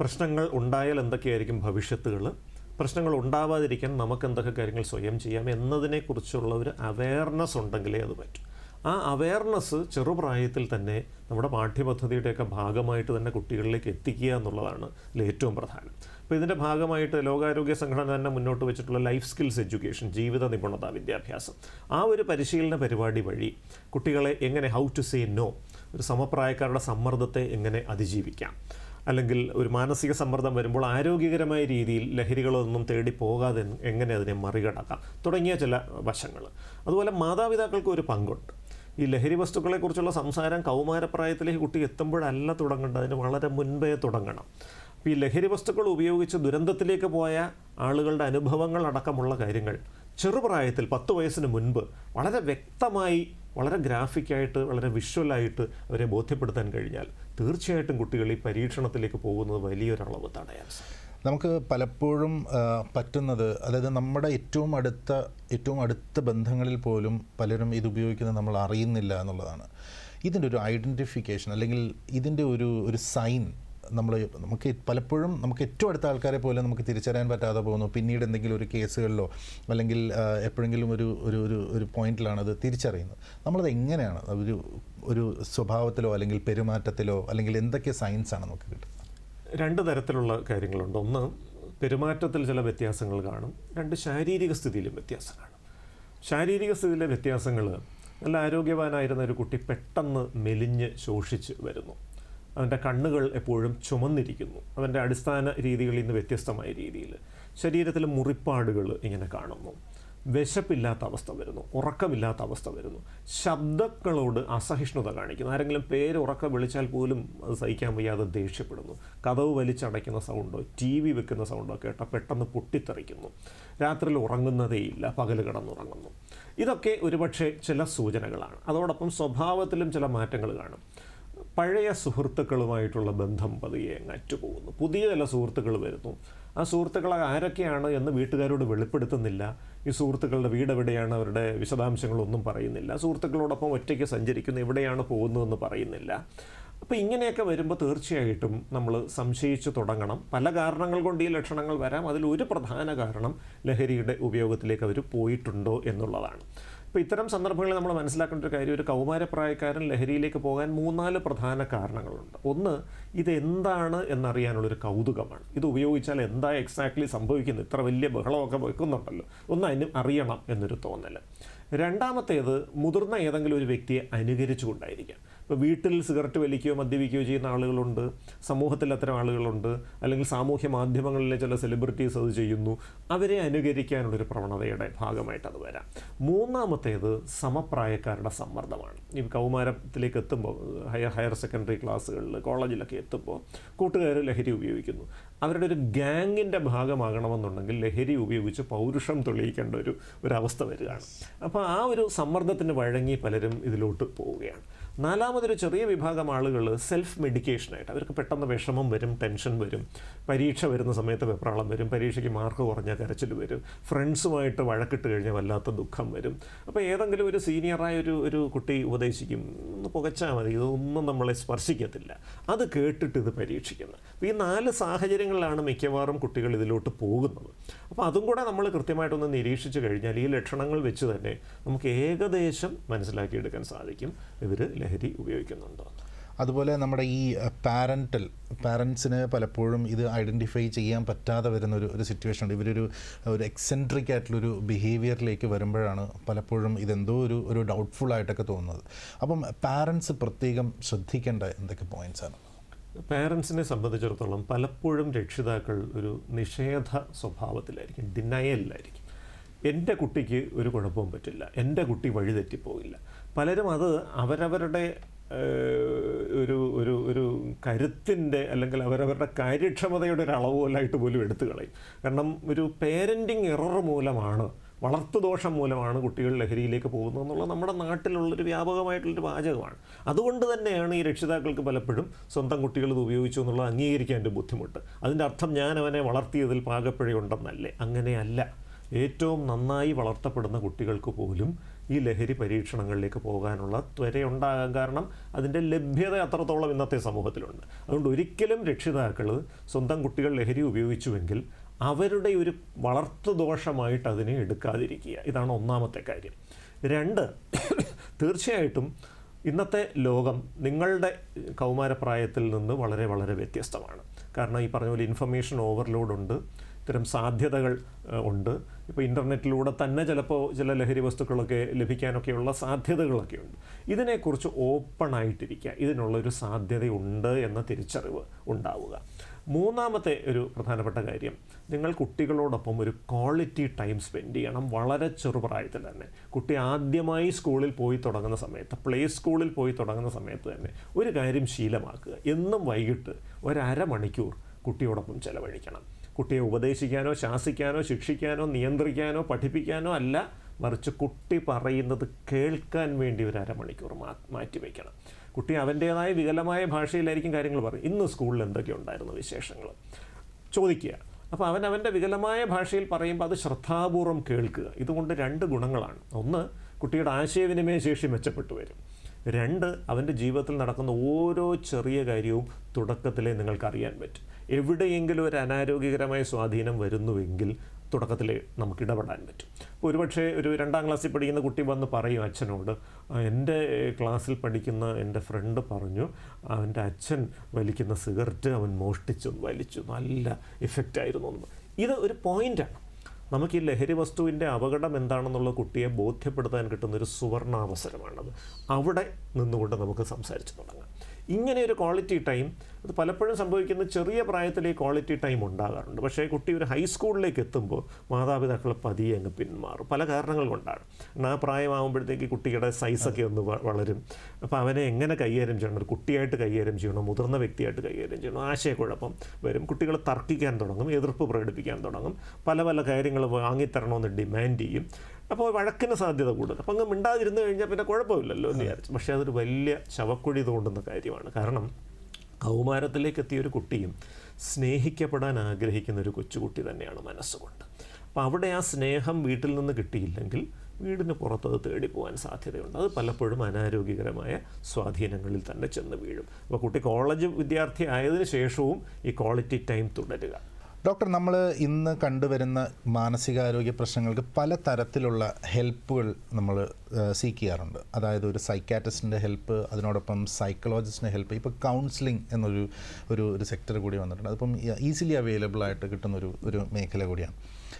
പ്രശ്നങ്ങൾ ഉണ്ടായാൽ എന്തൊക്കെയായിരിക്കും ഭവിഷ്യത്തുകൾ, പ്രശ്നങ്ങൾ ഉണ്ടാവാതിരിക്കാൻ നമുക്ക് എന്തൊക്കെ കാര്യങ്ങൾ സ്വയം ചെയ്യാം എന്നതിനെക്കുറിച്ചുള്ള ഒരു അവയർനെസ് ഉണ്ടെങ്കിലേ അത് പറ്റും. ആ അവയർനെസ് ചെറുപ്രായത്തിൽ തന്നെ നമ്മുടെ പാഠ്യപദ്ധതിയുടെയൊക്കെ ഭാഗമായിട്ട് തന്നെ കുട്ടികളിലേക്ക് എത്തിക്കുക എന്നുള്ളതാണ് ഏറ്റവും പ്രധാനം. അപ്പോൾ ഇതിൻ്റെ ഭാഗമായിട്ട് ലോകാരോഗ്യ സംഘടന തന്നെ മുന്നോട്ട് വെച്ചിട്ടുള്ള ലൈഫ് സ്കിൽസ് എഡ്യൂക്കേഷൻ, ജീവിത നിപുണത വിദ്യാഭ്യാസം, ആ ഒരു പരിശീലന പരിപാടി വഴി കുട്ടികളെ എങ്ങനെ ഹൗ ടു സേ നോ, ഒരു സമപ്രായക്കാരുടെ സമ്മർദ്ദത്തെ എങ്ങനെ അതിജീവിക്കാം, അല്ലെങ്കിൽ ഒരു മാനസിക സമ്മർദ്ദം വരുമ്പോൾ ആരോഗ്യകരമായ രീതിയിൽ ലഹരികളൊന്നും തേടി പോകാതെ എങ്ങനെ അതിനെ മറികടക്കാം തുടങ്ങിയ ചില വശങ്ങൾ. അതുപോലെ മാതാപിതാക്കൾക്ക് ഒരു പങ്കുണ്ട്. ഈ ലഹരി വസ്തുക്കളെക്കുറിച്ചുള്ള സംസാരം കൗമാരപ്രായത്തിലേക്ക് കുട്ടി എത്തുമ്പോഴല്ല തുടങ്ങേണ്ടത്, അതിന് വളരെ മുൻപേ തുടങ്ങണം. അപ്പോൾ ഈ ലഹരി വസ്തുക്കൾ ഉപയോഗിച്ച് ദുരന്തത്തിലേക്ക് പോയ ആളുകളുടെ അനുഭവങ്ങളടക്കമുള്ള കാര്യങ്ങൾ ചെറുപ്രായത്തിൽ 10 വയസ്സിന് മുൻപ് വളരെ വ്യക്തമായി, വളരെ ഗ്രാഫിക്കായിട്ട്, വളരെ വിഷ്വലായിട്ട് അവരെ ബോധ്യപ്പെടുത്താൻ കഴിഞ്ഞാൽ തീർച്ചയായിട്ടും കുട്ടികൾ ഈ പരീക്ഷണത്തിലേക്ക് പോകുന്നത് വലിയൊരളവ് തടയാൻ സാധിക്കും. നമുക്ക് പലപ്പോഴും പറ്റുന്നത്, അതായത് നമ്മുടെ ഏറ്റവും അടുത്ത ബന്ധങ്ങളിൽ പോലും പലരും ഇത് ഉപയോഗിക്കുന്നത് നമ്മൾ അറിയുന്നില്ല എന്നുള്ളതാണ്. ഇതിൻ്റെ ഒരു ഐഡൻറ്റിഫിക്കേഷൻ അല്ലെങ്കിൽ ഇതിൻ്റെ ഒരു സൈൻ നമുക്ക് പലപ്പോഴും നമുക്ക് ഏറ്റവും അടുത്ത ആൾക്കാരെ പോലെ നമുക്ക് തിരിച്ചറിയാൻ പറ്റാതെ പോകുന്നു. പിന്നീട് എന്തെങ്കിലും ഒരു കേസുകളിലോ അല്ലെങ്കിൽ എപ്പോഴെങ്കിലും ഒരു പോയിന്റിലാണ് അത് തിരിച്ചറിയുന്നത്. നമ്മളത് എങ്ങനെയാണ് ഒരു സ്വഭാവത്തിലോ അല്ലെങ്കിൽ പെരുമാറ്റത്തിലോ അല്ലെങ്കിൽ എന്തൊക്കെ സയൻസാണ് നമുക്ക് കിട്ടുന്നത്? 2 തരത്തിലുള്ള കാര്യങ്ങളുണ്ട്. ഒന്ന്, പെരുമാറ്റത്തിൽ ചില വ്യത്യാസങ്ങൾ കാണും. 2, ശാരീരിക സ്ഥിതിയിലും വ്യത്യാസം കാണും. ശാരീരിക സ്ഥിതിയിലെ വ്യത്യാസങ്ങൾ, നല്ല ആരോഗ്യവാനായിരുന്ന ഒരു കുട്ടി പെട്ടെന്ന് മെലിഞ്ഞ് ശോഷിച്ച് വരുന്നു. അവൻ്റെ കണ്ണുകൾ എപ്പോഴും ചുമന്നിരിക്കുന്നു. അവൻ്റെ അടിസ്ഥാന രീതികളിൽ നിന്ന് വ്യത്യസ്തമായ രീതിയിൽ ശരീരത്തിലെ മുറിപ്പാടുകൾ ഇങ്ങനെ കാണുന്നു. വിശപ്പില്ലാത്ത അവസ്ഥ വരുന്നു, ഉറക്കമില്ലാത്ത അവസ്ഥ വരുന്നു, ശബ്ദങ്ങളോട് അസഹിഷ്ണുത കാണിക്കുന്നു. ആരെങ്കിലും ഉറക്കം വിളിച്ചാൽ പോലും അത് സഹിക്കാൻ വയ്യാതെ ദേഷ്യപ്പെടുന്നു. കതവ് വലിച്ചടയ്ക്കുന്ന സൗണ്ടോ TV വെക്കുന്ന സൗണ്ടോ കേട്ടാൽ പെട്ടെന്ന് പൊട്ടിത്തെറിക്കുന്നു. രാത്രിയിൽ ഉറങ്ങുന്നതേയില്ല, പകൽ കിടന്നുറങ്ങുന്നു. ഇതൊക്കെ ഒരുപക്ഷെ ചില സൂചനകളാണ്. അതോടൊപ്പം സ്വഭാവത്തിലും ചില മാറ്റങ്ങൾ കാണും. പഴയ സുഹൃത്തുക്കളുമായിട്ടുള്ള ബന്ധം പതിയെ അറ്റുപോകുന്നു. പുതിയ ചില സുഹൃത്തുക്കൾ വരുന്നു. ആ സുഹൃത്തുക്കൾ ആരൊക്കെയാണ് എന്ന് വീട്ടുകാരോട് വെളിപ്പെടുത്തുന്നില്ല. ഈ സുഹൃത്തുക്കളുടെ വീട് എവിടെയാണ്, അവരുടെ വിശദാംശങ്ങളൊന്നും പറയുന്നില്ല. സുഹൃത്തുക്കളോടൊപ്പം ഒറ്റയ്ക്ക് സഞ്ചരിക്കുന്നു, എവിടെയാണ് പോകുന്നതെന്ന് പറയുന്നില്ല. അപ്പോൾ ഇങ്ങനെയൊക്കെ വരുമ്പോൾ തീർച്ചയായിട്ടും നമ്മൾ സംശയിച്ചു തുടങ്ങണം. പല കാരണങ്ങൾ കൊണ്ട് ഈ ലക്ഷണങ്ങൾ വരാം. അതിലൊരു പ്രധാന കാരണം ലഹരിയുടെ ഉപയോഗത്തിലേക്ക് അവർ പോയിട്ടുണ്ടോ എന്നുള്ളതാണ്. അപ്പോൾ ഇത്തരം സന്ദർഭങ്ങളിൽ നമ്മൾ മനസ്സിലാക്കേണ്ട ഒരു കാര്യം, ഒരു കൗമാരപ്രായക്കാരൻ ലഹരിയിലേക്ക് പോകാൻ 3-4 പ്രധാന കാരണങ്ങളുണ്ട്. ഒന്ന്, ഇതെന്താണ് എന്നറിയാനുള്ളൊരു കൗതുകമാണ്. ഇത് ഉപയോഗിച്ചാൽ എന്താ എക്സാക്ട്ലി സംഭവിക്കുന്നത്, ഇത്ര വലിയ ബഹളമൊക്കെ വെക്കുന്നുണ്ടല്ലോ, ഒന്ന് അറിയണം എന്നൊരു തോന്നൽ. രണ്ടാമത്തേത്, മുതിർന്ന ഏതെങ്കിലും ഒരു വ്യക്തിയെ അനുകരിച്ചുകൊണ്ടായിരിക്കാം. ഇപ്പോൾ വീട്ടിൽ സിഗരറ്റ് വലിക്കുകയോ മദ്യപിക്കുകയോ ചെയ്യുന്ന ആളുകളുണ്ട്, സമൂഹത്തിൽ അത്തരം ആളുകളുണ്ട്, അല്ലെങ്കിൽ സാമൂഹ്യ മാധ്യമങ്ങളിലെ ചില സെലിബ്രിറ്റീസ് അത് ചെയ്യുന്നു. അവരെ അനുകരിക്കാനുള്ളൊരു പ്രവണതയുടെ ഭാഗമായിട്ട് അത് വരാം. മൂന്നാമത്തേത്, സമപ്രായക്കാരുടെ സമ്മർദ്ദമാണ്. ഈ കൗമാരത്തിലേക്ക് എത്തുമ്പോൾ, ഹയർ സെക്കൻഡറി ക്ലാസ്സുകളിൽ, കോളേജിലൊക്കെ എത്തുമ്പോൾ കൂട്ടുകാർ ലഹരി ഉപയോഗിക്കുന്നു. അവരുടെ ഒരു ഗ്യാങ്ങിൻ്റെ ഭാഗമാകണമെന്നുണ്ടെങ്കിൽ ലഹരി ഉപയോഗിച്ച് പൗരുഷം തെളിയിക്കേണ്ട ഒരു അവസ്ഥ വരികയാണ്. അപ്പോൾ ആ ഒരു സമ്മർദ്ദത്തിന് വഴങ്ങി പലരും ഇതിലോട്ട് പോവുകയാണ്. നാലാമതൊരു ചെറിയ വിഭാഗം ആളുകൾ സെൽഫ് മെഡിക്കേഷനായിട്ട്, അവർക്ക് പെട്ടെന്ന് വിഷമം വരും, ടെൻഷൻ വരും, പരീക്ഷ വരുന്ന സമയത്ത് വെപ്രാളം വരും, പരീക്ഷയ്ക്ക് മാർക്ക് കുറഞ്ഞാൽ കരച്ചിൽ വരും, ഫ്രണ്ട്സുമായിട്ട് വഴക്കിട്ട് കഴിഞ്ഞാൽ വല്ലാത്ത ദുഃഖം വരും. അപ്പോൾ ഏതെങ്കിലും ഒരു സീനിയറായ ഒരു കുട്ടി ഉപദേശിക്കും, ഒന്ന് പുകച്ചാൽ മതി, ഇതൊന്നും നമ്മളെ സ്പർശിക്കത്തില്ല. അത് കേട്ടിട്ട് ഇത് പരീക്ഷിക്കുന്നത്. അപ്പോൾ ഈ 4 സാഹചര്യങ്ങളിലാണ് മിക്കവാറും കുട്ടികൾ ഇതിലോട്ട് പോകുന്നത്. അപ്പോൾ അതും കൂടെ നമ്മൾ കൃത്യമായിട്ടൊന്ന് നിരീക്ഷിച്ച് കഴിഞ്ഞാൽ ഈ ലക്ഷണങ്ങൾ വെച്ച് തന്നെ നമുക്ക് ഏകദേശം മനസ്സിലാക്കിയെടുക്കാൻ സാധിക്കും ഇവർ ലഹരി ഉപയോഗിക്കുന്നുണ്ടോ. അതുപോലെ നമ്മുടെ ഈ പാരൻസിന് പലപ്പോഴും ഇത് ഐഡൻറ്റിഫൈ ചെയ്യാൻ പറ്റാതെ വരുന്ന ഒരു സിറ്റുവേഷൻ ഉണ്ട്. ഇവരൊരു എക്സെൻട്രിക് ആയിട്ടുള്ളൊരു ബിഹേവിയറിലേക്ക് വരുമ്പോഴാണ് പലപ്പോഴും ഇതെന്തോ ഒരു ഡൗട്ട്ഫുൾ ആയിട്ടൊക്കെ തോന്നുന്നത്. അപ്പം പാരൻസ് പ്രത്യേകം ശ്രദ്ധിക്കേണ്ട എന്തൊക്കെ പോയിൻറ്റ്സാണ്? പാരൻസിനെ സംബന്ധിച്ചിടത്തോളം പലപ്പോഴും രക്ഷിതാക്കൾ ഒരു നിഷേധ സ്വഭാവത്തിലായിരിക്കും, ഡിനയലിലായിരിക്കും. എൻ്റെ കുട്ടിക്ക് ഒരു കുഴപ്പവും പറ്റില്ല, എൻ്റെ കുട്ടി വഴിതെറ്റിപ്പോയില്ല. പലരും അത് അവരവരുടെ ഒരു കരുത്തിൻ്റെ അല്ലെങ്കിൽ അവരവരുടെ കാര്യക്ഷമതയുടെ ഒരു അളവ് പോലായിട്ട് പോലും എടുത്തു കളയും. കാരണം ഒരു പേരൻറ്റിങ് എറർ മൂലമാണ്, വളർത്തുദോഷം മൂലമാണ് കുട്ടികൾ ലഹരിയിലേക്ക് പോകുന്നത് എന്നുള്ളത് നമ്മുടെ നാട്ടിലുള്ളൊരു വ്യാപകമായിട്ടുള്ളൊരു വാചകമാണ്. അതുകൊണ്ട് തന്നെയാണ് ഈ രക്ഷിതാക്കൾക്ക് പലപ്പോഴും സ്വന്തം കുട്ടികൾ ഇത് ഉപയോഗിച്ചു എന്നുള്ളത് അംഗീകരിക്കാൻ ഒരു ബുദ്ധിമുട്ട്. അതിൻ്റെ അർത്ഥം ഞാൻ അവനെ വളർത്തിയതിൽ പാകപ്പിഴയുണ്ടെന്നല്ലേ. അങ്ങനെയല്ല. ഏറ്റവും നന്നായി വളർത്തപ്പെടുന്ന കുട്ടികൾക്ക് പോലും ഈ ലഹരി പരീക്ഷണങ്ങളിലേക്ക് പോകാനുള്ള ത്വരയുണ്ടാകാൻ കാരണം അതിൻ്റെ ലഭ്യത അത്രത്തോളം ഇന്നത്തെ സമൂഹത്തിലുണ്ട്. അതുകൊണ്ട് ഒരിക്കലും രക്ഷിതാക്കൾ സ്വന്തം കുട്ടികൾ ലഹരി ഉപയോഗിച്ചുവെങ്കിൽ അവരുടെ ഒരു വളർത്തുദോഷമായിട്ട് അതിനെ എടുക്കാതിരിക്കുക. ഇതാണ് ഒന്നാമത്തെ കാര്യം. 2, തീർച്ചയായിട്ടും ഇന്നത്തെ ലോകം നിങ്ങളുടെ കൗമാരപ്രായത്തിൽ നിന്ന് വളരെ വളരെ വ്യത്യസ്തമാണ്. കാരണം ഈ പറഞ്ഞ പോലെ ഇൻഫർമേഷൻ ഓവർലോഡുണ്ട്, ഇത്തരം സാധ്യതകൾ ഉണ്ട്. ഇപ്പോൾ ഇൻ്റർനെറ്റിലൂടെ തന്നെ ചിലപ്പോൾ ചില ലഹരി വസ്തുക്കളൊക്കെ ലഭിക്കാനൊക്കെയുള്ള സാധ്യതകളൊക്കെ ഉണ്ട്. ഇതിനെക്കുറിച്ച് ഓപ്പണായിട്ടിരിക്കുക, ഇതിനുള്ളൊരു സാധ്യതയുണ്ട് എന്ന തിരിച്ചറിവ് ഉണ്ടാവുക. മൂന്നാമത്തെ ഒരു പ്രധാനപ്പെട്ട കാര്യം, നിങ്ങൾ കുട്ടികളോടൊപ്പം ഒരു ക്വാളിറ്റി ടൈം സ്പെൻഡ് ചെയ്യണം. വളരെ ചെറുപ്രായത്തിൽ തന്നെ. കുട്ടി ആദ്യമായി സ്കൂളിൽ പോയി തുടങ്ങുന്ന സമയത്ത്, പ്ലേ സ്കൂളിൽ പോയി തുടങ്ങുന്ന സമയത്ത് തന്നെ ഒരു കാര്യം ശീലമാക്കുക. എന്നും വൈകിട്ട് 1/2 മണിക്കൂർ കുട്ടിയോടൊപ്പം ചെലവഴിക്കണം. കുട്ടിയെ ഉപദേശിക്കാനോ ശാസിക്കാനോ ശിക്ഷിക്കാനോ നിയന്ത്രിക്കാനോ പഠിപ്പിക്കാനോ അല്ല, മറിച്ച് കുട്ടി പറയുന്നത് കേൾക്കാൻ വേണ്ടി ഒരു അരമണിക്കൂർ മാറ്റിവെക്കണം. കുട്ടി അവൻ്റേതായ വികലമായ ഭാഷയിലായിരിക്കും കാര്യങ്ങൾ പറയും. ഇന്ന് സ്കൂളിൽ എന്തൊക്കെ ഉണ്ടായിരുന്നു വിശേഷങ്ങൾ ചോദിക്കുക. അപ്പോൾ അവൻ്റെ വികലമായ ഭാഷയിൽ പറയുമ്പോൾ അത് ശ്രദ്ധാപൂർവം കേൾക്കുക. ഇതുകൊണ്ട് 2 ഗുണങ്ങളാണ്. ഒന്ന്, കുട്ടിയുടെ ആശയവിനിമയ ശേഷി മെച്ചപ്പെട്ടു വരും. 2, അവൻ്റെ ജീവിതത്തിൽ നടക്കുന്ന ഓരോ ചെറിയ കാര്യവും തുടക്കത്തിലേ നിങ്ങൾക്കറിയാൻ പറ്റും. എവിടെയെങ്കിലും ഒരു അനാരോഗ്യകരമായ സ്വാധീനം വരുന്നുവെങ്കിൽ തുടക്കത്തിൽ നമുക്ക് ഇടപെടാൻ പറ്റും. ഒരുപക്ഷെ ഒരു 2ാം ക്ലാസ്സിൽ പഠിക്കുന്ന കുട്ടി വന്ന് പറയും അച്ഛനോട്, എൻ്റെ ക്ലാസ്സിൽ പഠിക്കുന്ന എൻ്റെ ഫ്രണ്ട് പറഞ്ഞു അവൻ്റെ അച്ഛൻ വലിക്കുന്ന സിഗരറ്റ് അവൻ മോഷ്ടിച്ചു വലിച്ചു, നല്ല ഇഫക്റ്റായിരുന്നു എന്ന്. ഇത് ഒരു പോയിൻ്റാണ്. നമുക്ക് ഈ ലഹരി വസ്തുവിൻ്റെ അപകടം എന്താണെന്നുള്ള കുട്ടിയെ ബോധ്യപ്പെടുത്താൻ കിട്ടുന്നൊരു സുവർണാവസരമാണത്. അവിടെ നിന്നുകൊണ്ട് നമുക്ക് സംസാരിച്ച് തുടങ്ങാം. ഇങ്ങനെ ഒരു ക്വാളിറ്റി ടൈം, അത് പലപ്പോഴും സംഭവിക്കുന്ന ചെറിയ പ്രായത്തിൽ ഈ ക്വാളിറ്റി ടൈം ഉണ്ടാകാറുണ്ട്. പക്ഷേ കുട്ടി ഒരു ഹൈസ്കൂളിലേക്ക് എത്തുമ്പോൾ മാതാപിതാക്കൾ പതിയെ അങ്ങ് പിന്മാറും. പല കാരണങ്ങൾ കൊണ്ടാണ്. ആ പ്രായമാകുമ്പോഴത്തേക്ക് കുട്ടിയുടെ സൈസൊക്കെ ഒന്ന് വളരും. അപ്പോൾ അവനെ എങ്ങനെ കൈകാര്യം ചെയ്യണം, ഒരു കുട്ടിയായിട്ട് കൈകാര്യം ചെയ്യണം, മുതിർന്ന വ്യക്തിയായിട്ട് കൈകാര്യം ചെയ്യണം, ആശയക്കുഴപ്പം വരും. കുട്ടികൾ തർക്കിക്കാൻ തുടങ്ങും, എതിർപ്പ് പ്രകടിപ്പിക്കാൻ തുടങ്ങും, പല പല കാര്യങ്ങൾ വാങ്ങിത്തരണമെന്ന് ഡിമാൻഡ് ചെയ്യും. അപ്പോൾ വഴക്കിന് സാധ്യത കൂടുതൽ. അപ്പോൾ അങ്ങ് മിണ്ടാതിരുന്ന് കഴിഞ്ഞാൽ പിന്നെ കുഴപ്പമില്ലല്ലോ എന്ന് വിചാരിച്ചു. പക്ഷേ അതൊരു വലിയ ശവക്കുഴി തോണ്ടുന്ന കാര്യമാണ്. കാരണം കൗമാരത്തിലേക്ക് എത്തിയൊരു കുട്ടിയും സ്നേഹിക്കപ്പെടാൻ ആഗ്രഹിക്കുന്ന ഒരു കൊച്ചുകുട്ടി തന്നെയാണ് മനസ്സുകൊണ്ട്. അപ്പോൾ അവിടെ ആ സ്നേഹം വീട്ടിൽ നിന്ന് കിട്ടിയില്ലെങ്കിൽ വീടിന് പുറത്തത് തേടിപ്പോകാൻ സാധ്യതയുണ്ട്. അത് പലപ്പോഴും അനാരോഗ്യകരമായ സ്വാധീനങ്ങളിൽ തന്നെ ചെന്ന് വീഴും. അപ്പോൾ കുട്ടി കോളേജ് വിദ്യാർത്ഥി ആയതിനു ശേഷവും ഈ ക്വാളിറ്റി ടൈം തുടരുക. ഡോക്ടർ, നമ്മൾ ഇന്ന് കണ്ടുവരുന്ന മാനസികാരോഗ്യ പ്രശ്നങ്ങൾക്ക് പല തരത്തിലുള്ള ഹെൽപ്പുകൾ നമ്മൾ സീക്ക് ചെയ്യാറുണ്ട്. അതായത് ഒരു സൈക്കാട്രിസ്റ്റിൻ്റെ ഹെൽപ്പ്, അതിനോടൊപ്പം സൈക്കോളജിസ്റ്റിൻ്റെ ഹെൽപ്പ്, ഇപ്പോൾ കൗൺസിലിംഗ് എന്നൊരു ഒരു സെക്ടർ കൂടി വന്നിട്ടുണ്ട്. അതിപ്പം ഈസിലി അവൈലബിൾ ആയിട്ട് കിട്ടുന്ന ഒരു മേഖല കൂടിയാണ്.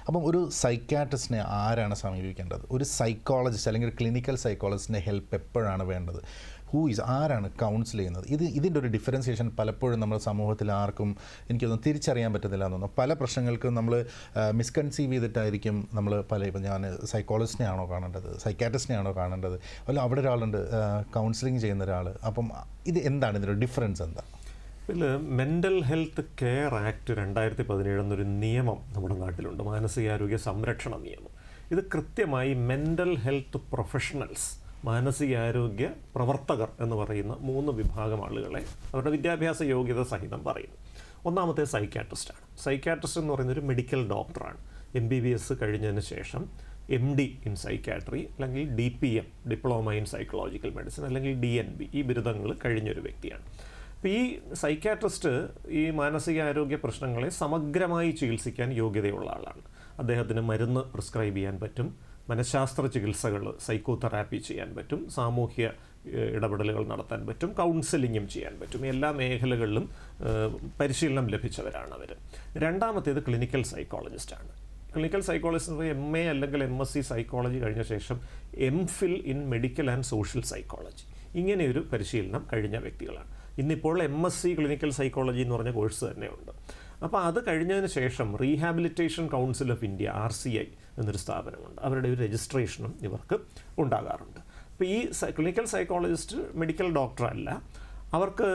അപ്പം ഒരു സൈക്കാട്രിസ്റ്റിനെ ആരാണ് സമീപിക്കേണ്ടത്? ഒരു സൈക്കോളജിസ്റ്റ് അല്ലെങ്കിൽ ക്ലിനിക്കൽ സൈക്കോളജിസ്റ്റിൻ്റെ ഹെൽപ്പ് എപ്പോഴാണ് വേണ്ടത്? ആരാണ് കൗൺസിൽ ചെയ്യുന്നത്? ഇതിൻ്റെ ഒരു ഡിഫറൻസിയേഷൻ പലപ്പോഴും നമ്മുടെ സമൂഹത്തിൽ ആർക്കും എനിക്കൊന്നും തിരിച്ചറിയാൻ പറ്റുന്നില്ല എന്ന് തോന്നുന്നു. പല പ്രശ്നങ്ങൾക്കും നമ്മൾ മിസ്കൺസീവ് ചെയ്തിട്ടായിരിക്കും നമ്മൾ ഇപ്പം ഞാൻ സൈക്കോളജിസ്റ്റിനെ ആണോ കാണേണ്ടത്, സൈക്കാട്രിസ്റ്റിനെ ആണോ കാണേണ്ടത്, അല്ല അവിടെ ഒരാളുണ്ട് കൗൺസിലിംഗ് ചെയ്യുന്ന ഒരാൾ. അപ്പം ഇത് എന്താണ് ഇതിൻ്റെ ഡിഫറൻസ് എന്താ? ഇതിൽ മെൻ്റൽ ഹെൽത്ത് കെയർ ആക്ട് 2017 എന്നൊരു നിയമം നമ്മുടെ നാട്ടിലുണ്ട്, മാനസികാരോഗ്യ സംരക്ഷണ നിയമം. ഇത് കൃത്യമായി മെൻ്റൽ ഹെൽത്ത് പ്രൊഫഷണൽസ്, മാനസികാരോഗ്യ പ്രവർത്തകർ എന്ന് പറയുന്ന 3 വിഭാഗം ആളുകളെ അവരുടെ വിദ്യാഭ്യാസ യോഗ്യത സഹിതം പറയുന്നു. ഒന്നാമത്തെ സൈക്കാട്രിസ്റ്റാണ്. സൈക്കാട്രിസ്റ്റ് എന്ന് പറയുന്നൊരു മെഡിക്കൽ ഡോക്ടറാണ്. MBBS കഴിഞ്ഞതിന് ശേഷം MD ഇൻ സൈക്കാട്രി അല്ലെങ്കിൽ DPM, diploma in psychological medicine, അല്ലെങ്കിൽ DNB, ഈ ബിരുദങ്ങൾ കഴിഞ്ഞൊരു വ്യക്തിയാണ്. അപ്പോൾ ഈ സൈക്കാട്രിസ്റ്റ് ഈ മാനസികാരോഗ്യ പ്രശ്നങ്ങളെ സമഗ്രമായി ചികിത്സിക്കാൻ യോഗ്യതയുള്ള ആളാണ്. അദ്ദേഹത്തിന് മരുന്ന് പ്രിസ്ക്രൈബ് ചെയ്യാൻ പറ്റും, മനഃശാസ്ത്ര ചികിത്സകൾ സൈക്കോ തെറാപ്പി ചെയ്യാൻ പറ്റും, സാമൂഹ്യ ഇടപെടലുകൾ നടത്താൻ പറ്റും, കൗൺസിലിങ്ങും ചെയ്യാൻ പറ്റും. എല്ലാ മേഖലകളിലും പരിശീലനം ലഭിച്ചവരാണ് അവർ. രണ്ടാമത്തേത് ക്ലിനിക്കൽ സൈക്കോളജിസ്റ്റാണ്. ക്ലിനിക്കൽ സൈക്കോളജിസ്റ്റ് MA അല്ലെങ്കിൽ MSc സൈക്കോളജി കഴിഞ്ഞ ശേഷം MPhil in medical and social psychology, ഇങ്ങനെയൊരു പരിശീലനം കഴിഞ്ഞ വ്യക്തികളാണ്. ഇന്നിപ്പോൾ MSc ക്ലിനിക്കൽ സൈക്കോളജി എന്ന് പറഞ്ഞ കോഴ്സ് തന്നെയുണ്ട്. അപ്പോൾ അത് കഴിഞ്ഞതിന് ശേഷം rehabilitation council of India, RCI എന്നൊരു സ്ഥാപനമുണ്ട്. അവരുടെ ഒരു രജിസ്ട്രേഷനും ഇവർക്ക് ഉണ്ടാകാറുണ്ട്. അപ്പോൾ ഈ ക്ലിനിക്കൽ സൈക്കോളജിസ്റ്റ് മെഡിക്കൽ ഡോക്ടറല്ല, അവർക്ക്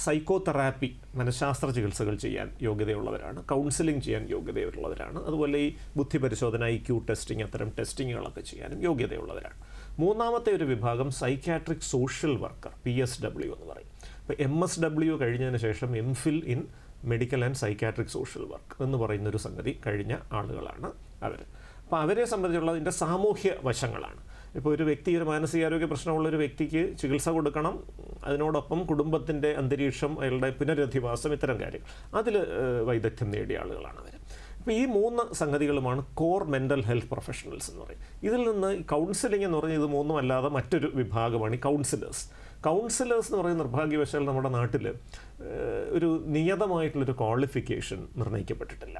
സൈക്കോ തെറാപ്പി, മനഃശാസ്ത്ര ചികിത്സകൾ ചെയ്യാൻ യോഗ്യതയുള്ളവരാണ്, കൗൺസിലിംഗ് ചെയ്യാൻ യോഗ്യതയുള്ളവരാണ്, അതുപോലെ ഈ ബുദ്ധി പരിശോധന, IQ ടെസ്റ്റിംഗ്, അത്തരം ടെസ്റ്റിങ്ങുകളൊക്കെ ചെയ്യാനും യോഗ്യതയുള്ളവരാണ്. മൂന്നാമത്തെ ഒരു വിഭാഗം സൈക്കാട്രിക് സോഷ്യൽ വർക്കർ, PSW എന്ന് പറയും. അപ്പോൾ MSW കഴിഞ്ഞതിന് ശേഷം MPhil in medical and psychiatric social work എന്ന് പറയുന്നൊരു സംഗതി കഴിഞ്ഞ ആളുകളാണ് അവർ. അപ്പോൾ അവരെ സംബന്ധിച്ചുള്ള ഇതിൻ്റെ സാമൂഹ്യ വശങ്ങളാണ്. ഇപ്പോൾ ഒരു വ്യക്തി, ഒരു മാനസികാരോഗ്യ പ്രശ്നമുള്ളൊരു വ്യക്തിക്ക് ചികിത്സ കൊടുക്കണം, അതിനോടൊപ്പം കുടുംബത്തിൻ്റെ അന്തരീക്ഷം, അയാളുടെ പുനരധിവാസം, ഇത്തരം കാര്യങ്ങൾ, അതിൽ വൈദഗ്ധ്യം നേടിയ ആളുകളാണ് അവർ. അപ്പോൾ ഈ 3 സംഗതികളുമാണ് കോർ മെൻ്റൽ ഹെൽത്ത് പ്രൊഫഷണൽസ് എന്ന് പറയും. ഇതിൽ നിന്ന് കൗൺസിലിംഗ് എന്ന് പറഞ്ഞാൽ ഇത് 3 അല്ലാതെ മറ്റൊരു വിഭാഗമാണ് ഈ കൗൺസിലേഴ്സ്. കൗൺസിലേഴ്സ് എന്ന് പറയുന്ന നിർഭാഗ്യവശാൽ നമ്മുടെ നാട്ടിൽ ഒരു നിയതമായിട്ടുള്ളൊരു ക്വാളിഫിക്കേഷൻ നിർണ്ണയിക്കപ്പെട്ടിട്ടില്ല.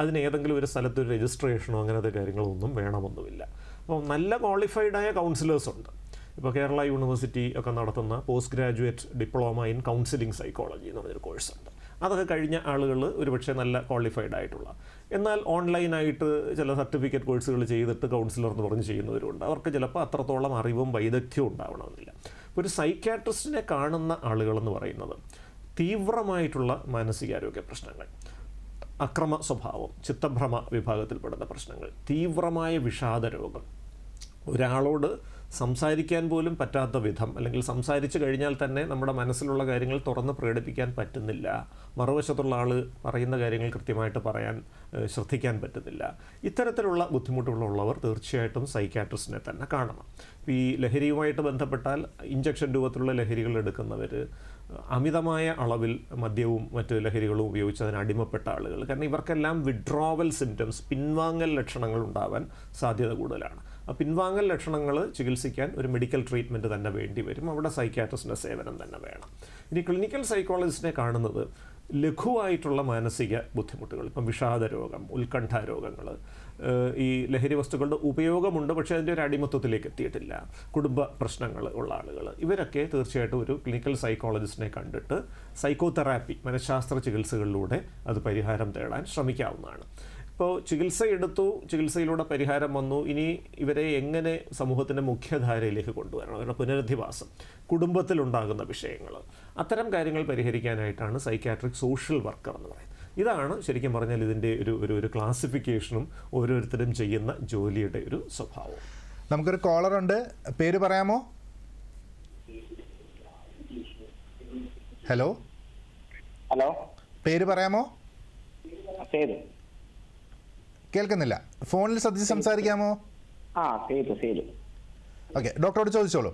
അതിന് ഏതെങ്കിലും ഒരു സ്ഥലത്തൊരു രജിസ്ട്രേഷനോ അങ്ങനത്തെ കാര്യങ്ങളൊന്നും വേണമെന്നുമില്ല. അപ്പോൾ നല്ല ക്വാളിഫൈഡായ കൗൺസിലേഴ്സ് ഉണ്ട്. ഇപ്പോൾ കേരള യൂണിവേഴ്സിറ്റി ഒക്കെ നടത്തുന്ന post graduate diploma in counselling psychology എന്ന് പറഞ്ഞൊരു കോഴ്സുണ്ട്. അതൊക്കെ കഴിഞ്ഞ ആളുകൾ ഒരുപക്ഷെ നല്ല ക്വാളിഫൈഡ് ആയിട്ടുള്ള, എന്നാൽ ഓൺലൈനായിട്ട് ചില സർട്ടിഫിക്കറ്റ് കോഴ്സുകൾ ചെയ്തിട്ട് കൗൺസിലർ എന്ന് പറഞ്ഞ് ചെയ്യുന്നവരുണ്ട്. അവർക്ക് ചിലപ്പോൾ അത്രത്തോളം അറിവും വൈദഗ്ധ്യവും ഉണ്ടാവണമെന്നില്ല. ഒരു സൈക്കാട്രിസ്റ്റിനെ കാണുന്ന ആളുകളെന്ന് പറയുന്നത് തീവ്രമായിട്ടുള്ള മാനസികാരോഗ്യ പ്രശ്നങ്ങൾ, അക്രമ സ്വഭാവം, ചിത്തഭ്രമ വിഭാഗത്തിൽപ്പെടുന്ന പ്രശ്നങ്ങൾ, തീവ്രമായ വിഷാദ രോഗം, ഒരാളോട് സംസാരിക്കാൻ പോലും പറ്റാത്ത വിധം, അല്ലെങ്കിൽ സംസാരിച്ചു കഴിഞ്ഞാൽ തന്നെ നമ്മുടെ മനസ്സിലുള്ള കാര്യങ്ങൾ തുറന്ന് പ്രകടിപ്പിക്കാൻ പറ്റുന്നില്ല, മറുവശത്തുള്ള ആൾ പറയുന്ന കാര്യങ്ങൾ കൃത്യമായിട്ട് പറയാൻ ശ്രദ്ധിക്കാൻ പറ്റുന്നില്ല, ഇത്തരത്തിലുള്ള ബുദ്ധിമുട്ടുകളുള്ളവർ തീർച്ചയായിട്ടും സൈക്യാട്രിസ്റ്റിനെ തന്നെ കാണണം. ഈ ലഹരിയുമായിട്ട് ബന്ധപ്പെട്ടാൽ ഇഞ്ചക്ഷൻ രൂപത്തിലുള്ള ലഹരികൾ എടുക്കുന്നവർ, അമിതമായ അളവിൽ മദ്യവും മറ്റ് ലഹരികളും ഉപയോഗിച്ച് അതിന് അടിമപ്പെട്ട ആളുകൾ, കാരണം ഇവർക്കെല്ലാം വിഡ്രോവൽ സിംറ്റംസ്, പിൻവാങ്ങൽ ലക്ഷണങ്ങൾ ഉണ്ടാവാൻ സാധ്യത കൂടുതലാണ്. ആ പിൻവാങ്ങൽ ലക്ഷണങ്ങൾ ചികിത്സിക്കാൻ ഒരു മെഡിക്കൽ ട്രീറ്റ്മെൻറ്റ് തന്നെ വേണ്ടി വരും. അവിടെ സൈക്യാട്രിസ്റ്റിൻ്റെ സേവനം തന്നെ വേണം. ഇനി ക്ലിനിക്കൽ സൈക്കോളജിസ്റ്റിനെ കാണുന്നത് ലഘുവായിട്ടുള്ള മാനസിക ബുദ്ധിമുട്ടുകൾ, ഇപ്പം വിഷാദ രോഗം, ഉത്കണ്ഠ രോഗങ്ങൾ, ഈ ലഹരി വസ്തുക്കളുടെ ഉപയോഗമുണ്ട് പക്ഷേ അതിൻ്റെ ഒരു അടിമത്വത്തിലേക്ക് എത്തിയിട്ടില്ല, കുടുംബ പ്രശ്നങ്ങൾ ഉള്ള ആളുകൾ, ഇവരൊക്കെ തീർച്ചയായിട്ടും ഒരു ക്ലിനിക്കൽ സൈക്കോളജിസ്റ്റിനെ കണ്ടിട്ട് സൈക്കോതെറാപ്പി, മനഃശാസ്ത്ര ചികിത്സകളിലൂടെ അത് പരിഹാരം തേടാൻ ശ്രമിക്കാവുന്നതാണ്. ഇപ്പോൾ ചികിത്സ എടുത്തു, ചികിത്സയിലൂടെ പരിഹാരം വന്നു, ഇനി ഇവരെ എങ്ങനെ സമൂഹത്തിൻ്റെ മുഖ്യധാരയിലേക്ക് കൊണ്ടുവരണം, അവരുടെ പുനരധിവാസം, കുടുംബത്തിലുണ്ടാകുന്ന വിഷയങ്ങൾ, അത്തരം കാര്യങ്ങൾ പരിഹരിക്കാനായിട്ടാണ് സൈക്യാട്രിക് സോഷ്യൽ വർക്കർ എന്ന് പറയുന്നത്. ഇതാണ് ശരിക്കും പറഞ്ഞാൽ ഇതിൻ്റെ ഒരു ക്ലാസിഫിക്കേഷനും ഓരോരുത്തരും ചെയ്യുന്ന ജോലിയുടെ ഒരു സ്വഭാവം. നമുക്കൊരു കോളറുണ്ട്, പേര് പറയാമോ? ഹലോ, പേര് പറയാമോ? കേൾക്കുന്നില്ല, ഫോണിൽ ശ്രദ്ധിച്ച് സംസാരിക്കാമോ? ഓക്കെ, ഡോക്ടറോട് ചോദിച്ചോളൂ.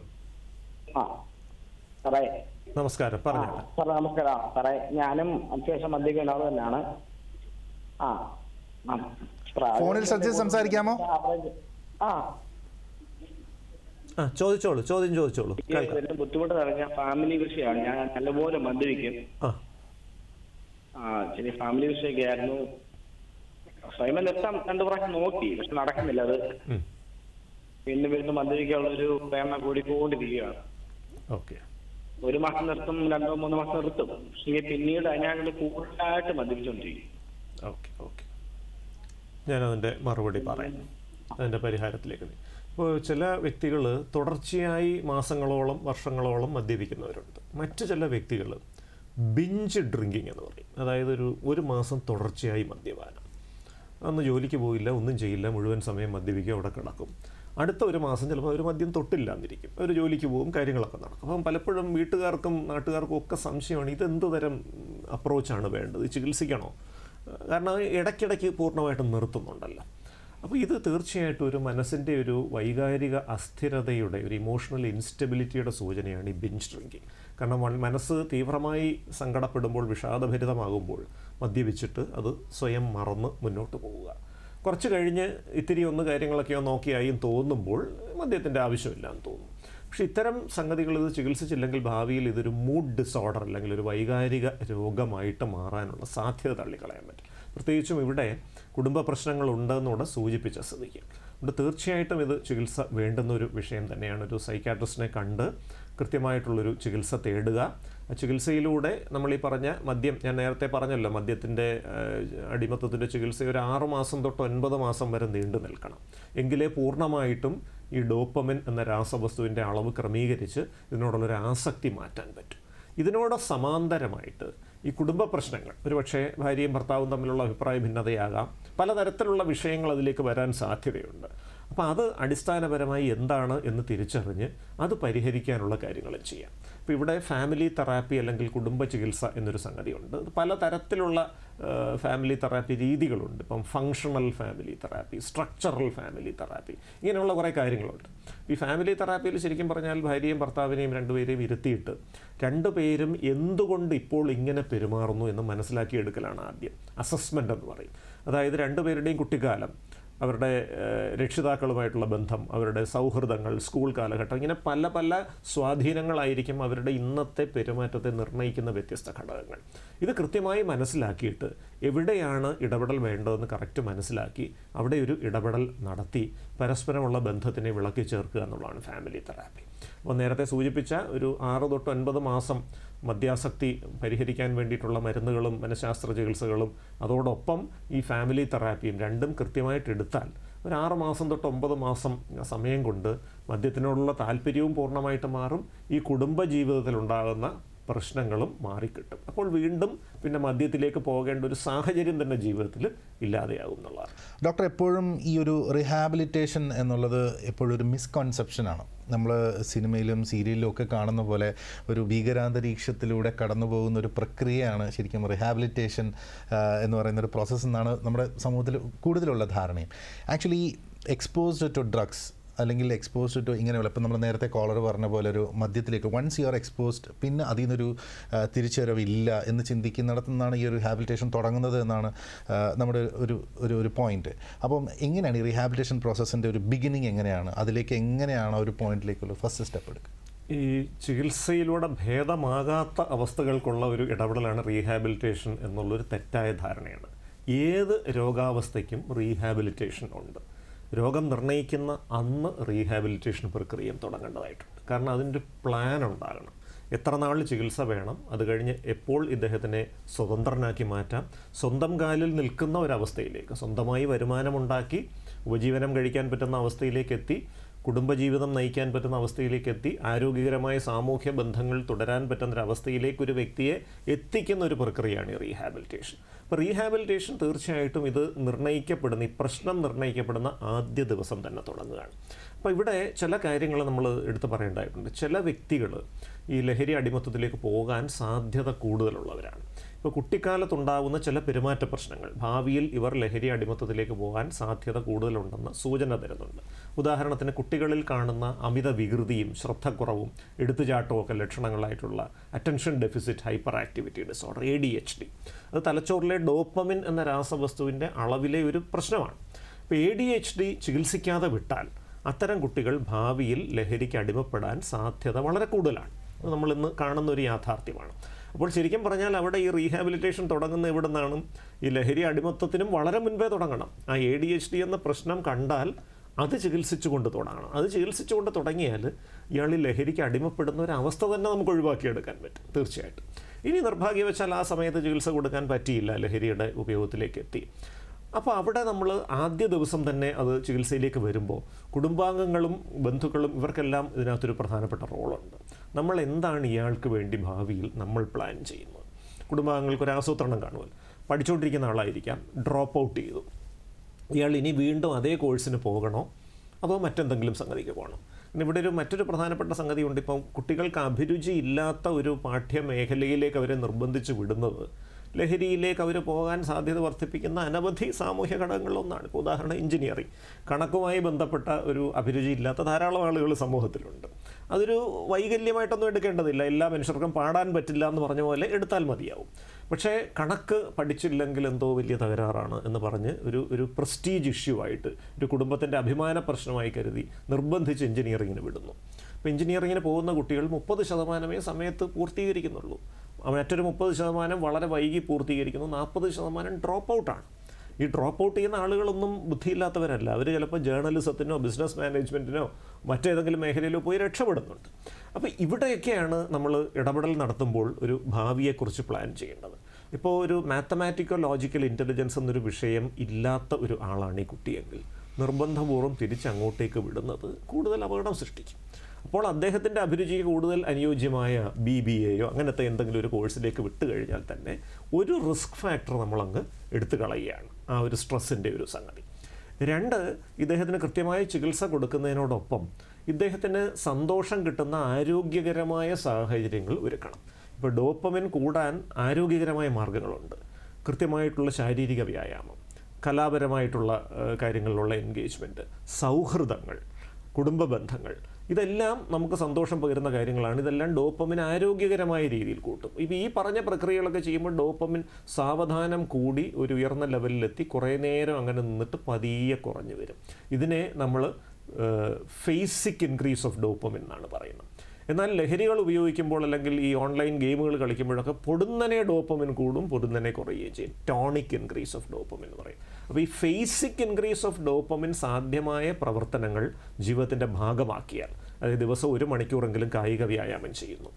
നമസ്കാരം, പറഞ്ഞോ. നമസ്കാരം സാറേ, ഞാനും അത്യാവശ്യം മദ്യപിക്കുന്ന ആൾ തന്നെയാണ്. ഫോണിൽ ശ്രദ്ധിച്ച് സംസാരിക്കാമോ? ചോദിച്ചോളൂ, ചോദ്യം ചോദിച്ചോളൂ. ബുദ്ധിമുട്ട് പറഞ്ഞാൽ ഫാമിലി വിഷയമാണ്. ഞാൻ നല്ലപോലെ മദ്യപിക്കും. ശരി, ഫാമിലി വിഷയമൊക്കെ ആയിരുന്നു. സ്വയം നിർത്താൻ 2 പ്രാവശ്യം നോക്കി, പക്ഷെ നടക്കുന്നില്ല. അത് വീണ്ടും മദ്യപിക്കാനുള്ള ഒരു പ്രേരണ കൂടിക്കൊണ്ടിരിക്കുകയാണ്. ഒരു മാസം നിർത്തും, 2-3 മാസം നിർത്തും, പക്ഷേ പിന്നീട് അതിനായിട്ട് കൂടുതലായിട്ട് മദ്യപിച്ചുകൊണ്ടിരിക്കും. ഞാനതിൻ്റെ മറുപടി പറയാം, അതിൻ്റെ പരിഹാരത്തിലേക്ക്. ഇപ്പോൾ ചില വ്യക്തികൾ തുടർച്ചയായി മാസങ്ങളോളം വർഷങ്ങളോളം മദ്യപിക്കുന്നവരുണ്ട്. മറ്റു ചില വ്യക്തികൾ ബിഞ്ച് ഡ്രിങ്കിങ് എന്ന് പറയും. അതായത് ഒരു മാസം തുടർച്ചയായി മദ്യപാനം, അന്ന് ജോലിക്ക് പോയില്ല, ഒന്നും ചെയ്യില്ല, മുഴുവൻ സമയം മദ്യപിക്കുക, അവിടെ കിടക്കും. അടുത്ത ഒരു മാസം ചിലപ്പോൾ അവർ മദ്യം തൊട്ടില്ല എന്നിരിക്കും, അവർ ജോലിക്ക് പോകും, കാര്യങ്ങളൊക്കെ നടക്കും. അപ്പം പലപ്പോഴും വീട്ടുകാർക്കും നാട്ടുകാർക്കും ഒക്കെ സംശയമാണ്, ഇതെന്ത് തരം അപ്രോച്ചാണ് വേണ്ടത്, ചികിത്സിക്കണോ? കാരണം ഇടയ്ക്കിടയ്ക്ക് പൂർണ്ണമായിട്ടും നിർത്തുന്നുണ്ടല്ലോ. അപ്പോൾ ഇത് തീർച്ചയായിട്ടും ഒരു മനസ്സിൻ്റെ ഒരു വൈകാരിക അസ്ഥിരതയുടെ, ഒരു ഇമോഷണൽ ഇൻസ്റ്റെബിലിറ്റിയുടെ സൂചനയാണ് ഈ ബിഞ്ച് ഡ്രിങ്കിങ്. കാരണം മനസ്സ് തീവ്രമായി സങ്കടപ്പെടുമ്പോൾ, വിഷാദഭരിതമാകുമ്പോൾ മദ്യപിച്ചിട്ട് അത് സ്വയം മറന്ന് മുന്നോട്ട് പോവുക. കുറച്ച് കഴിഞ്ഞ് ഇത്തിരി കാര്യങ്ങളൊക്കെയോ നോക്കിയായും തോന്നുമ്പോൾ മദ്യത്തിൻ്റെ ആവശ്യമില്ല എന്ന് തോന്നും. പക്ഷേ ഇത്തരം സംഗതികൾ ഇത് ചികിത്സിച്ചില്ലെങ്കിൽ ഭാവിയിൽ ഇതൊരു മൂഡ് ഡിസോർഡർ, അല്ലെങ്കിൽ ഒരു വൈകാരിക രോഗമായിട്ട് മാറാനുള്ള സാധ്യത തള്ളിക്കളയാൻ പറ്റും. പ്രത്യേകിച്ചും ഇവിടെ കുടുംബ പ്രശ്നങ്ങളുണ്ടെന്നൂടെ സൂചിപ്പിച്ച സ്ഥിതിക്ക് അതുകൊണ്ട് തീർച്ചയായിട്ടും ഇത് ചികിത്സ വേണ്ടുന്നൊരു വിഷയം തന്നെയാണ്. ഒരു സൈക്യാട്രിസ്റ്റിനെ കണ്ട് കൃത്യമായിട്ടുള്ളൊരു ചികിത്സ തേടുക. ആ ചികിത്സയിലൂടെ നമ്മൾ ഈ പറഞ്ഞ മദ്യം, ഞാൻ നേരത്തെ പറഞ്ഞല്ലോ, മദ്യത്തിൻ്റെ അടിമത്തത്തിൻ്റെ ചികിത്സ ഒരു 6 മാസം തൊട്ട് 9 മാസം വരെ നീണ്ടു നിൽക്കണം. എങ്കിലേ പൂർണ്ണമായിട്ടും ഈ ഡോപ്പമിൻ എന്ന രാസവസ്തുവിൻ്റെ അളവ് ക്രമീകരിച്ച് ഇതിനോടുള്ളൊരു ആസക്തി മാറ്റാൻ പറ്റും. ഇതിനോട് സമാന്തരമായിട്ട് ഈ കുടുംബ പ്രശ്നങ്ങൾ, ഒരുപക്ഷെ ഭാര്യയും ഭർത്താവും തമ്മിലുള്ള അഭിപ്രായ ഭിന്നതയാകാം, പലതരത്തിലുള്ള വിഷയങ്ങൾ അതിലേക്ക് വരാൻ സാധ്യതയുണ്ട്. അപ്പോൾ അത് അടിസ്ഥാനപരമായി എന്താണ് എന്ന് തിരിച്ചറിഞ്ഞ് അത് പരിഹരിക്കാനുള്ള കാര്യങ്ങൾ ചെയ്യാം. ഇപ്പോൾ ഇവിടെ ഫാമിലി തെറാപ്പി അല്ലെങ്കിൽ കുടുംബ ചികിത്സ എന്നൊരു സംഗതിയുണ്ട്. പലതരത്തിലുള്ള ഫാമിലി തെറാപ്പി രീതികളുണ്ട്. ഇപ്പം functional family therapy, structural family therapy, ഇങ്ങനെയുള്ള കുറേ കാര്യങ്ങളുണ്ട്. ഈ ഫാമിലി തെറാപ്പിയിൽ ശരിക്കും പറഞ്ഞാൽ ഭാര്യയും ഭർത്താവിനെയും 2 പേരെയും ഇരുത്തിയിട്ട് 2 പേരും എന്തുകൊണ്ട് ഇപ്പോൾ ഇങ്ങനെ പെരുമാറുന്നു എന്ന് മനസ്സിലാക്കിയെടുക്കലാണ് ആദ്യം അസസ്മെൻ്റ് എന്ന് പറയും. അതായത് 2 പേരുടെയും കുട്ടിക്കാലം, അവരുടെ രക്ഷിതാക്കളുമായിട്ടുള്ള ബന്ധം, അവരുടെ സൗഹൃദങ്ങൾ, സ്കൂൾ കാലഘട്ടം, ഇങ്ങനെ പല സ്വാധീനങ്ങളായിരിക്കും അവരുടെ ഇന്നത്തെ പെരുമാറ്റത്തെ നിർണ്ണയിക്കുന്ന വ്യത്യസ്ത ഘടകങ്ങൾ. ഇത് കൃത്യമായി മനസ്സിലാക്കിയിട്ട് എവിടെയാണ് ഇടപെടൽ വേണ്ടതെന്ന് കറക്റ്റ് മനസ്സിലാക്കി അവിടെ ഒരു ഇടപെടൽ നടത്തി പരസ്പരമുള്ള ബന്ധത്തിനെ വിളക്കി ചേർക്കുക എന്നുള്ളതാണ് ഫാമിലി തെറാപ്പി. അപ്പോൾ നേരത്തെ സൂചിപ്പിച്ച ഒരു 6 തൊട്ട് 9 മാസം മദ്യാസക്തി പരിഹരിക്കാൻ വേണ്ടിയിട്ടുള്ള മരുന്നുകളും മനഃശാസ്ത്ര ചികിത്സകളും അതോടൊപ്പം ഈ ഫാമിലി തെറാപ്പിയും രണ്ടും കൃത്യമായിട്ട് എടുത്താൽ ഒരു 6 മാസം തൊട്ട് 9 മാസം സമയം കൊണ്ട് മദ്യത്തിനോടുള്ള താല്പര്യവും പൂർണ്ണമായിട്ട് മാറും. ഈ കുടുംബ ജീവിതത്തിലുണ്ടാകുന്ന പ്രശ്നങ്ങളും മാറിക്കിട്ടും. അപ്പോൾ വീണ്ടും പിന്നെ മദ്യത്തിലേക്ക് പോകേണ്ട ഒരു സാഹചര്യം തന്നെ ജീവിതത്തിൽ ഇല്ലാതെയാകും എന്നുള്ളതാണ്. ഡോക്ടർ, എപ്പോഴും ഈ ഒരു റിഹാബിലിറ്റേഷൻ എന്നുള്ളത് എപ്പോഴും ഒരു മിസ്കൺസെപ്ഷനാണ്. നമ്മൾ സിനിമയിലും സീരിയലിലും ഒക്കെ കാണുന്ന പോലെ ഒരു ഭീകരാന്തരീക്ഷത്തിലൂടെ കടന്നു പോകുന്ന ഒരു പ്രക്രിയയാണ് ശരിക്കും റിഹാബിലിറ്റേഷൻ എന്ന് പറയുന്ന ഒരു പ്രോസസ്സ് എന്നാണ് നമ്മുടെ സമൂഹത്തിൽ കൂടുതലുള്ള ധാരണയും. ആക്ച്വലി എക്സ്പോസ്ഡ് ടു ഡ്രഗ്സ് അല്ലെങ്കിൽ എക്സ്പോസ്ഡ് ടു ഇങ്ങനെയുള്ള, ഇപ്പം നമ്മൾ നേരത്തെ കോളർ പറഞ്ഞ പോലെ ഒരു മദ്യത്തിലേക്ക് വൺസ് യു ആർ എക്സ്പോസ്ഡ് പിന്നെ അതിൽ നിന്നൊരു തിരിച്ചുവരവില്ല എന്ന് ചിന്തിക്കുന്നിടത്തു നിന്നാണ് ഈ ഒരു റിഹാബിലിറ്റേഷൻ തുടങ്ങുന്നത് എന്നാണ് നമ്മുടെ ഒരു പോയിന്റ്. അപ്പം എങ്ങനെയാണ് ഈ റീഹാബിലിറ്റേഷൻ പ്രോസസ്സിൻ്റെ ഒരു ബിഗിനിങ് എങ്ങനെയാണ്, അതിലേക്ക് എങ്ങനെയാണ് ഒരു പോയിന്റിലേക്കുള്ള ഫസ്റ്റ് സ്റ്റെപ്പ് എടുക്കുക? ഈ ചികിത്സയിലൂടെ ഭേദമാകാത്ത അവസ്ഥകൾക്കുള്ള ഒരു ഇടപെടലാണ് റീഹാബിലിറ്റേഷൻ എന്നുള്ളൊരു തെറ്റായ ധാരണയാണ്. ഏത് രോഗാവസ്ഥയ്ക്കും റീഹാബിലിറ്റേഷൻ ഉണ്ട്. രോഗം നിർണ്ണയിക്കുന്ന അന്ന് റീഹാബിലിറ്റേഷൻ പ്രക്രിയ തുടങ്ങേണ്ടതായിട്ടുണ്ട്. കാരണം അതിൻ്റെ പ്ലാൻ ഉണ്ടാകണം. എത്ര നാൾ ചികിത്സ വേണം, അത് കഴിഞ്ഞ് എപ്പോൾ ഇദ്ദേഹത്തിനെ സ്വതന്ത്രനാക്കി മാറ്റാം, സ്വന്തം കാലിൽ നിൽക്കുന്ന ഒരവസ്ഥയിലേക്ക്, സ്വന്തമായി വരുമാനമുണ്ടാക്കി ഉപജീവനം കഴിക്കാൻ പറ്റുന്ന അവസ്ഥയിലേക്ക് എത്തി, കുടുംബജീവിതം നയിക്കാൻ പറ്റുന്ന അവസ്ഥയിലേക്ക് എത്തി, ആരോഗ്യകരമായ സാമൂഹ്യ ബന്ധങ്ങൾ തുടരാൻ പറ്റുന്നൊരവസ്ഥയിലേക്ക് ഒരു വ്യക്തിയെ എത്തിക്കുന്ന ഒരു പ്രക്രിയയാണ് ഈ റീഹാബിലിറ്റേഷൻ. അപ്പോൾ റീഹാബിലിറ്റേഷൻ തീർച്ചയായിട്ടും ഇത് നിർണ്ണയിക്കപ്പെടുന്ന, ഈ പ്രശ്നം നിർണ്ണയിക്കപ്പെടുന്ന ആദ്യ ദിവസം തന്നെ തുടങ്ങുകയാണ്. അപ്പോൾ ഇവിടെ ചില കാര്യങ്ങൾ നമ്മൾ എടുത്തു പറയേണ്ടതായിട്ടുണ്ട്. ചില വ്യക്തികൾ ഈ ലഹരി അടിമത്തത്തിലേക്ക് പോകാൻ സാധ്യത കൂടുതലുള്ളവരാണ്. ഇപ്പോൾ കുട്ടിക്കാലത്തുണ്ടാകുന്ന ചില പെരുമാറ്റ പ്രശ്നങ്ങൾ ഭാവിയിൽ ഇവർ ലഹരി അടിമത്തത്തിലേക്ക് പോകാൻ സാധ്യത കൂടുതലുണ്ടെന്ന് സൂചന തരുന്നുണ്ട്. ഉദാഹരണത്തിന് കുട്ടികളിൽ കാണുന്ന അമിത വികൃതിയും ശ്രദ്ധക്കുറവും എടുത്തുചാട്ടവും ഒക്കെ ലക്ഷണങ്ങളായിട്ടുള്ള attention deficit hyperactivity disorder ADHD. അത് തലച്ചോറിലെ ഡോപ്പമിൻ എന്ന രാസവസ്തുവിൻ്റെ അളവിലെ ഒരു പ്രശ്നമാണ്. ഇപ്പോൾ ADHD ചികിത്സിക്കാതെ വിട്ടാൽ അത്തരം കുട്ടികൾ ഭാവിയിൽ ലഹരിക്ക് അടിമപ്പെടാൻ സാധ്യത വളരെ കൂടുതലാണ്. അത് നമ്മളിന്ന് കാണുന്ന ഒരു യാഥാർത്ഥ്യമാണ്. അപ്പോൾ ശരിക്കും പറഞ്ഞാൽ അവിടെ ഈ റീഹാബിലിറ്റേഷൻ തുടങ്ങുന്ന എവിടെ നിന്നാണ്? ഈ ലഹരി അടിമത്തത്തിനും വളരെ മുൻപേ തുടങ്ങണം. ആ ADHD എന്ന പ്രശ്നം കണ്ടാൽ അത് ചികിത്സിച്ചുകൊണ്ട് തുടങ്ങണം. അത് ചികിത്സിച്ചുകൊണ്ട് തുടങ്ങിയാൽ ഇയാൾ ലഹരിക്ക് അടിമപ്പെടുന്ന ഒരു അവസ്ഥ തന്നെ നമുക്ക് ഒഴിവാക്കിയെടുക്കാൻ പറ്റും തീർച്ചയായിട്ടും. ഇനി നിർഭാഗ്യവശാൽ ആ സമയത്ത് ചികിത്സ കൊടുക്കാൻ പറ്റിയില്ല, ലഹരിയുടെ ഉപയോഗത്തിലേക്ക് എത്തി. അപ്പോൾ അവിടെ നമ്മൾ ആദ്യ ദിവസം തന്നെ അത് ചികിത്സയിലേക്ക് വരുമ്പോൾ കുടുംബാംഗങ്ങളും ബന്ധുക്കളും ഇവർക്കെല്ലാം ഇതിനകത്തൊരു പ്രധാനപ്പെട്ട റോളുണ്ട്. നമ്മൾ എന്താണ് ഇയാൾക്ക് വേണ്ടി ഭാവിയിൽ നമ്മൾ പ്ലാൻ ചെയ്യുന്നത്? കുടുംബാംഗങ്ങൾക്കൊരു ആസൂത്രണം കാണുമല്ലോ. പഠിച്ചുകൊണ്ടിരിക്കുന്ന ആളായിരിക്കാം, ഡ്രോപ്പ് ഔട്ട് ചെയ്തു. ഇയാൾ ഇനി വീണ്ടും അതേ കോഴ്സിന് പോകണോ അതോ മറ്റെന്തെങ്കിലും സംഗതിക്ക് പോകണം? പിന്നെ ഇവിടെ മറ്റൊരു പ്രധാനപ്പെട്ട സംഗതിയുണ്ട്. ഇപ്പം കുട്ടികൾക്ക് അഭിരുചി ഇല്ലാത്ത ഒരു പാഠ്യമേഖലയിലേക്ക് അവരെ നിർബന്ധിച്ച് വിടുന്നത് ലഹരിയിലേക്ക് അവർ പോകാൻ സാധ്യത വർദ്ധിപ്പിക്കുന്ന അനവധി സാമൂഹ്യ ഘടകങ്ങളിലൊന്നാണ്. ഇപ്പോൾ ഉദാഹരണം എഞ്ചിനീയറിംഗ്, കണക്കുമായി ബന്ധപ്പെട്ട ഒരു അഭിരുചി ഇല്ലാത്ത ധാരാളം ആളുകൾ സമൂഹത്തിലുണ്ട്. അതൊരു വൈകല്യമായിട്ടൊന്നും എടുക്കേണ്ടതില്ല. എല്ലാ മനുഷ്യർക്കും പാടാൻ പറ്റില്ല എന്ന് പറഞ്ഞ പോലെ എടുത്താൽ മതിയാവും. പക്ഷേ കണക്ക് പഠിച്ചില്ലെങ്കിൽ എന്തോ വലിയ തകരാറാണ് എന്ന് പറഞ്ഞ് ഒരു പ്രസ്റ്റീജ് ഇഷ്യൂ ആയിട്ട്, ഒരു കുടുംബത്തിൻ്റെ അഭിമാന പ്രശ്നമായി കരുതി നിർബന്ധിച്ച് എഞ്ചിനീയറിങ്ങിന് വിടുന്നു. അപ്പോൾ എഞ്ചിനീയറിങ്ങിന് പോകുന്ന കുട്ടികൾ 30% സമയത്ത് പൂർത്തീകരിക്കുന്നുള്ളൂ. മറ്റൊരു 30% വളരെ വൈകി പൂർത്തീകരിക്കുന്നു. 40% ഡ്രോപ്പ് ഔട്ടാണ്. ഈ ഡ്രോപ്പ് ഔട്ട് ചെയ്യുന്ന ആളുകളൊന്നും ബുദ്ധിയില്ലാത്തവരല്ല. അവർ ചിലപ്പോൾ ജേർണലിസത്തിനോ ബിസിനസ് മാനേജ്മെൻറ്റിനോ മറ്റേതെങ്കിലും മേഖലയിലോ പോയി രക്ഷപ്പെടുന്നുണ്ട്. അപ്പോൾ ഇവിടെയൊക്കെയാണ് നമ്മൾ ഇടപെടൽ നടത്തുമ്പോൾ ഒരു ഭാവിയെക്കുറിച്ച് പ്ലാൻ ചെയ്യേണ്ടത്. ഇപ്പോൾ ഒരു മാത്തമാറ്റിക്കോ ലോജിക്കൽ ഇൻ്റലിജൻസ് എന്നൊരു വിഷയം ഇല്ലാത്ത ഒരു ആളാണ് ഈ കുട്ടിയെങ്കിൽ നിർബന്ധപൂർവ്വം തിരിച്ചങ്ങോട്ടേക്ക് വിടുന്നത് കൂടുതൽ അപകടം സൃഷ്ടിക്കും. അപ്പോൾ അദ്ദേഹത്തിൻ്റെ അഭിരുചിക്ക് കൂടുതൽ അനുയോജ്യമായ BBAയോ അങ്ങനത്തെ എന്തെങ്കിലും ഒരു കോഴ്സിലേക്ക് വിട്ട് കഴിഞ്ഞാൽ തന്നെ ഒരു റിസ്ക് ഫാക്ടർ നമ്മളങ്ങ് എടുത്തു കളയുകയാണ്, ആ ഒരു സ്ട്രെസ്സിൻ്റെ ഒരു സംഗതി. 2, ഇദ്ദേഹത്തിന് കൃത്യമായ ചികിത്സ കൊടുക്കുന്നതിനോടൊപ്പം ഇദ്ദേഹത്തിന് സന്തോഷം കിട്ടുന്ന ആരോഗ്യകരമായ സാഹചര്യങ്ങൾ ഒരുക്കണം. ഇപ്പോൾ ഡോപ്പമിൻ കൂടാൻ ആരോഗ്യകരമായ മാർഗ്ഗങ്ങളുണ്ട്. കൃത്യമായിട്ടുള്ള ശാരീരിക വ്യായാമം, കലാപരമായിട്ടുള്ള കാര്യങ്ങളിലുള്ള എൻഗേജ്മെൻറ്റ്, സൗഹൃദങ്ങൾ, കുടുംബ ബന്ധങ്ങൾ, ഇതെല്ലാം നമുക്ക് സന്തോഷം പകരുന്ന കാര്യങ്ങളാണ്. ഇതെല്ലാം ഡോപ്പമിൻ ആരോഗ്യകരമായ രീതിയിൽ കൂട്ടും. ഇപ്പോൾ ഈ പറഞ്ഞ പ്രക്രിയകളൊക്കെ ചെയ്യുമ്പോൾ ഡോപ്പമിൻ സാവധാനം കൂടി ഒരു ഉയർന്ന ലെവലിലെത്തി കുറേ നേരം അങ്ങനെ നിന്നിട്ട് പതിയെ കുറഞ്ഞു വരും. ഇതിനെ നമ്മൾ ഫേസിക് ഇൻക്രീസ് ഓഫ് ഡോപ്പമിൻ എന്നാണ് പറയുന്നത്. എന്നാൽ ലഹരികൾ ഉപയോഗിക്കുമ്പോൾ അല്ലെങ്കിൽ ഈ ഓൺലൈൻ ഗെയിമുകൾ കളിക്കുമ്പോഴൊക്കെ പൊടുന്നനെ ഡോപ്പമിൻ കൂടും, പൊടുന്നനെ കുറയുകയും ചെയ്യും. ടോണിക് ഇൻക്രീസ് ഓഫ് ഡോപ്പമിൻ എന്ന് പറയും. അപ്പോൾ ഈ ഫേസിക് ഇൻക്രീസ് ഓഫ് ഡോപ്പമിൻ സാധ്യമായ പ്രവർത്തനങ്ങൾ ജീവിതത്തിൻ്റെ ഭാഗമാക്കിയാൽ, അതായത് ദിവസം 1 മണിക്കൂറെങ്കിലും കായിക വ്യായാമം ചെയ്യുന്നു,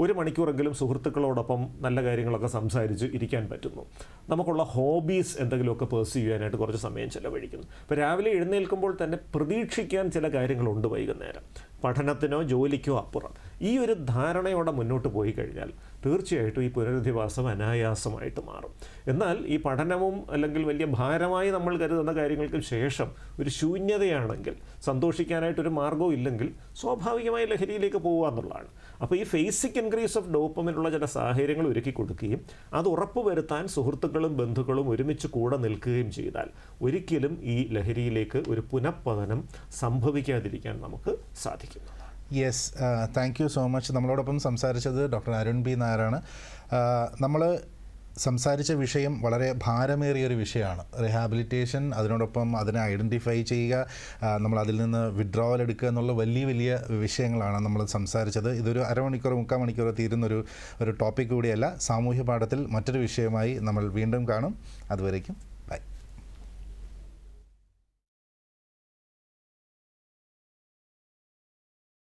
1 മണിക്കൂറെങ്കിലും സുഹൃത്തുക്കളോടൊപ്പം നല്ല കാര്യങ്ങളൊക്കെ സംസാരിച്ച് ഇരിക്കാൻ പറ്റുന്നു, നമുക്കുള്ള ഹോബീസ് എന്തെങ്കിലുമൊക്കെ പേഴ്സ്യൂ ചെയ്യാനായിട്ട് കുറച്ച് സമയം ചിലവഴിക്കുന്നു. ഇപ്പോൾ രാവിലെ എഴുന്നേൽക്കുമ്പോൾ തന്നെ പ്രതീക്ഷിക്കാൻ ചില കാര്യങ്ങളുണ്ട് വൈകുന്നേരം, പഠനത്തിനോ ജോലിക്കോ അപ്പുറം. ഈ ഒരു ധാരണയോടെ മുന്നോട്ട് പോയി കഴിഞ്ഞാൽ തീർച്ചയായിട്ടും ഈ പുനരധിവാസം അനായാസമായിട്ട് മാറും. എന്നാൽ ഈ പഠനവും അല്ലെങ്കിൽ വലിയ ഭാരമായി നമ്മൾ കരുതുന്ന കാര്യങ്ങൾക്ക് ശേഷം ഒരു ശൂന്യതയാണെങ്കിൽ, സന്തോഷിക്കാനായിട്ടൊരു മാർഗ്ഗവും ഇല്ലെങ്കിൽ സ്വാഭാവികമായി ലഹരിയിലേക്ക് പോകുക എന്നുള്ളതാണ്. അപ്പോൾ ഈ ഫേസിക് ഇൻക്രീസ് ഓഫ് ഡോപ്പമിനുള്ള ചില സാഹചര്യങ്ങൾ ഒരുക്കി കൊടുക്കുകയും അത് ഉറപ്പുവരുത്താൻ സുഹൃത്തുക്കളും ബന്ധുക്കളും ഒരുമിച്ച് കൂടെ നിൽക്കുകയും ചെയ്താൽ ഒരിക്കലും ഈ ലഹരിയിലേക്ക് ഒരു പുനഃപതനം സംഭവിക്കാതിരിക്കാൻ നമുക്ക് സാധിക്കും. Yes, thank you so much. നമ്മളോടൊപ്പം സംസാരിച്ചത് ഡോക്ടർ അരുൺ ബി നായരാണ്. നമ്മൾ സംസാരിച്ച വിഷയം വളരെ ഭാരമേറിയൊരു വിഷയമാണ്. റിഹാബിലിറ്റേഷൻ, അതിനോടൊപ്പം അതിനെ ഐഡൻറ്റിഫൈ ചെയ്യുക, നമ്മൾ അതിൽ നിന്ന് വിഡ്രോവൽ എടുക്കുക എന്നുള്ള വലിയ വലിയ വിഷയങ്ങളാണ് നമ്മൾ സംസാരിച്ചത്. ഇതൊരു അരമണിക്കൂർ 3/4 മണിക്കൂർ തീരുന്നൊരു ടോപ്പിക് കൂടിയല്ല. സാമൂഹ്യ പാഠത്തിൽ മറ്റൊരു വിഷയമായി നമ്മൾ വീണ്ടും കാണും. അതുവരേക്കും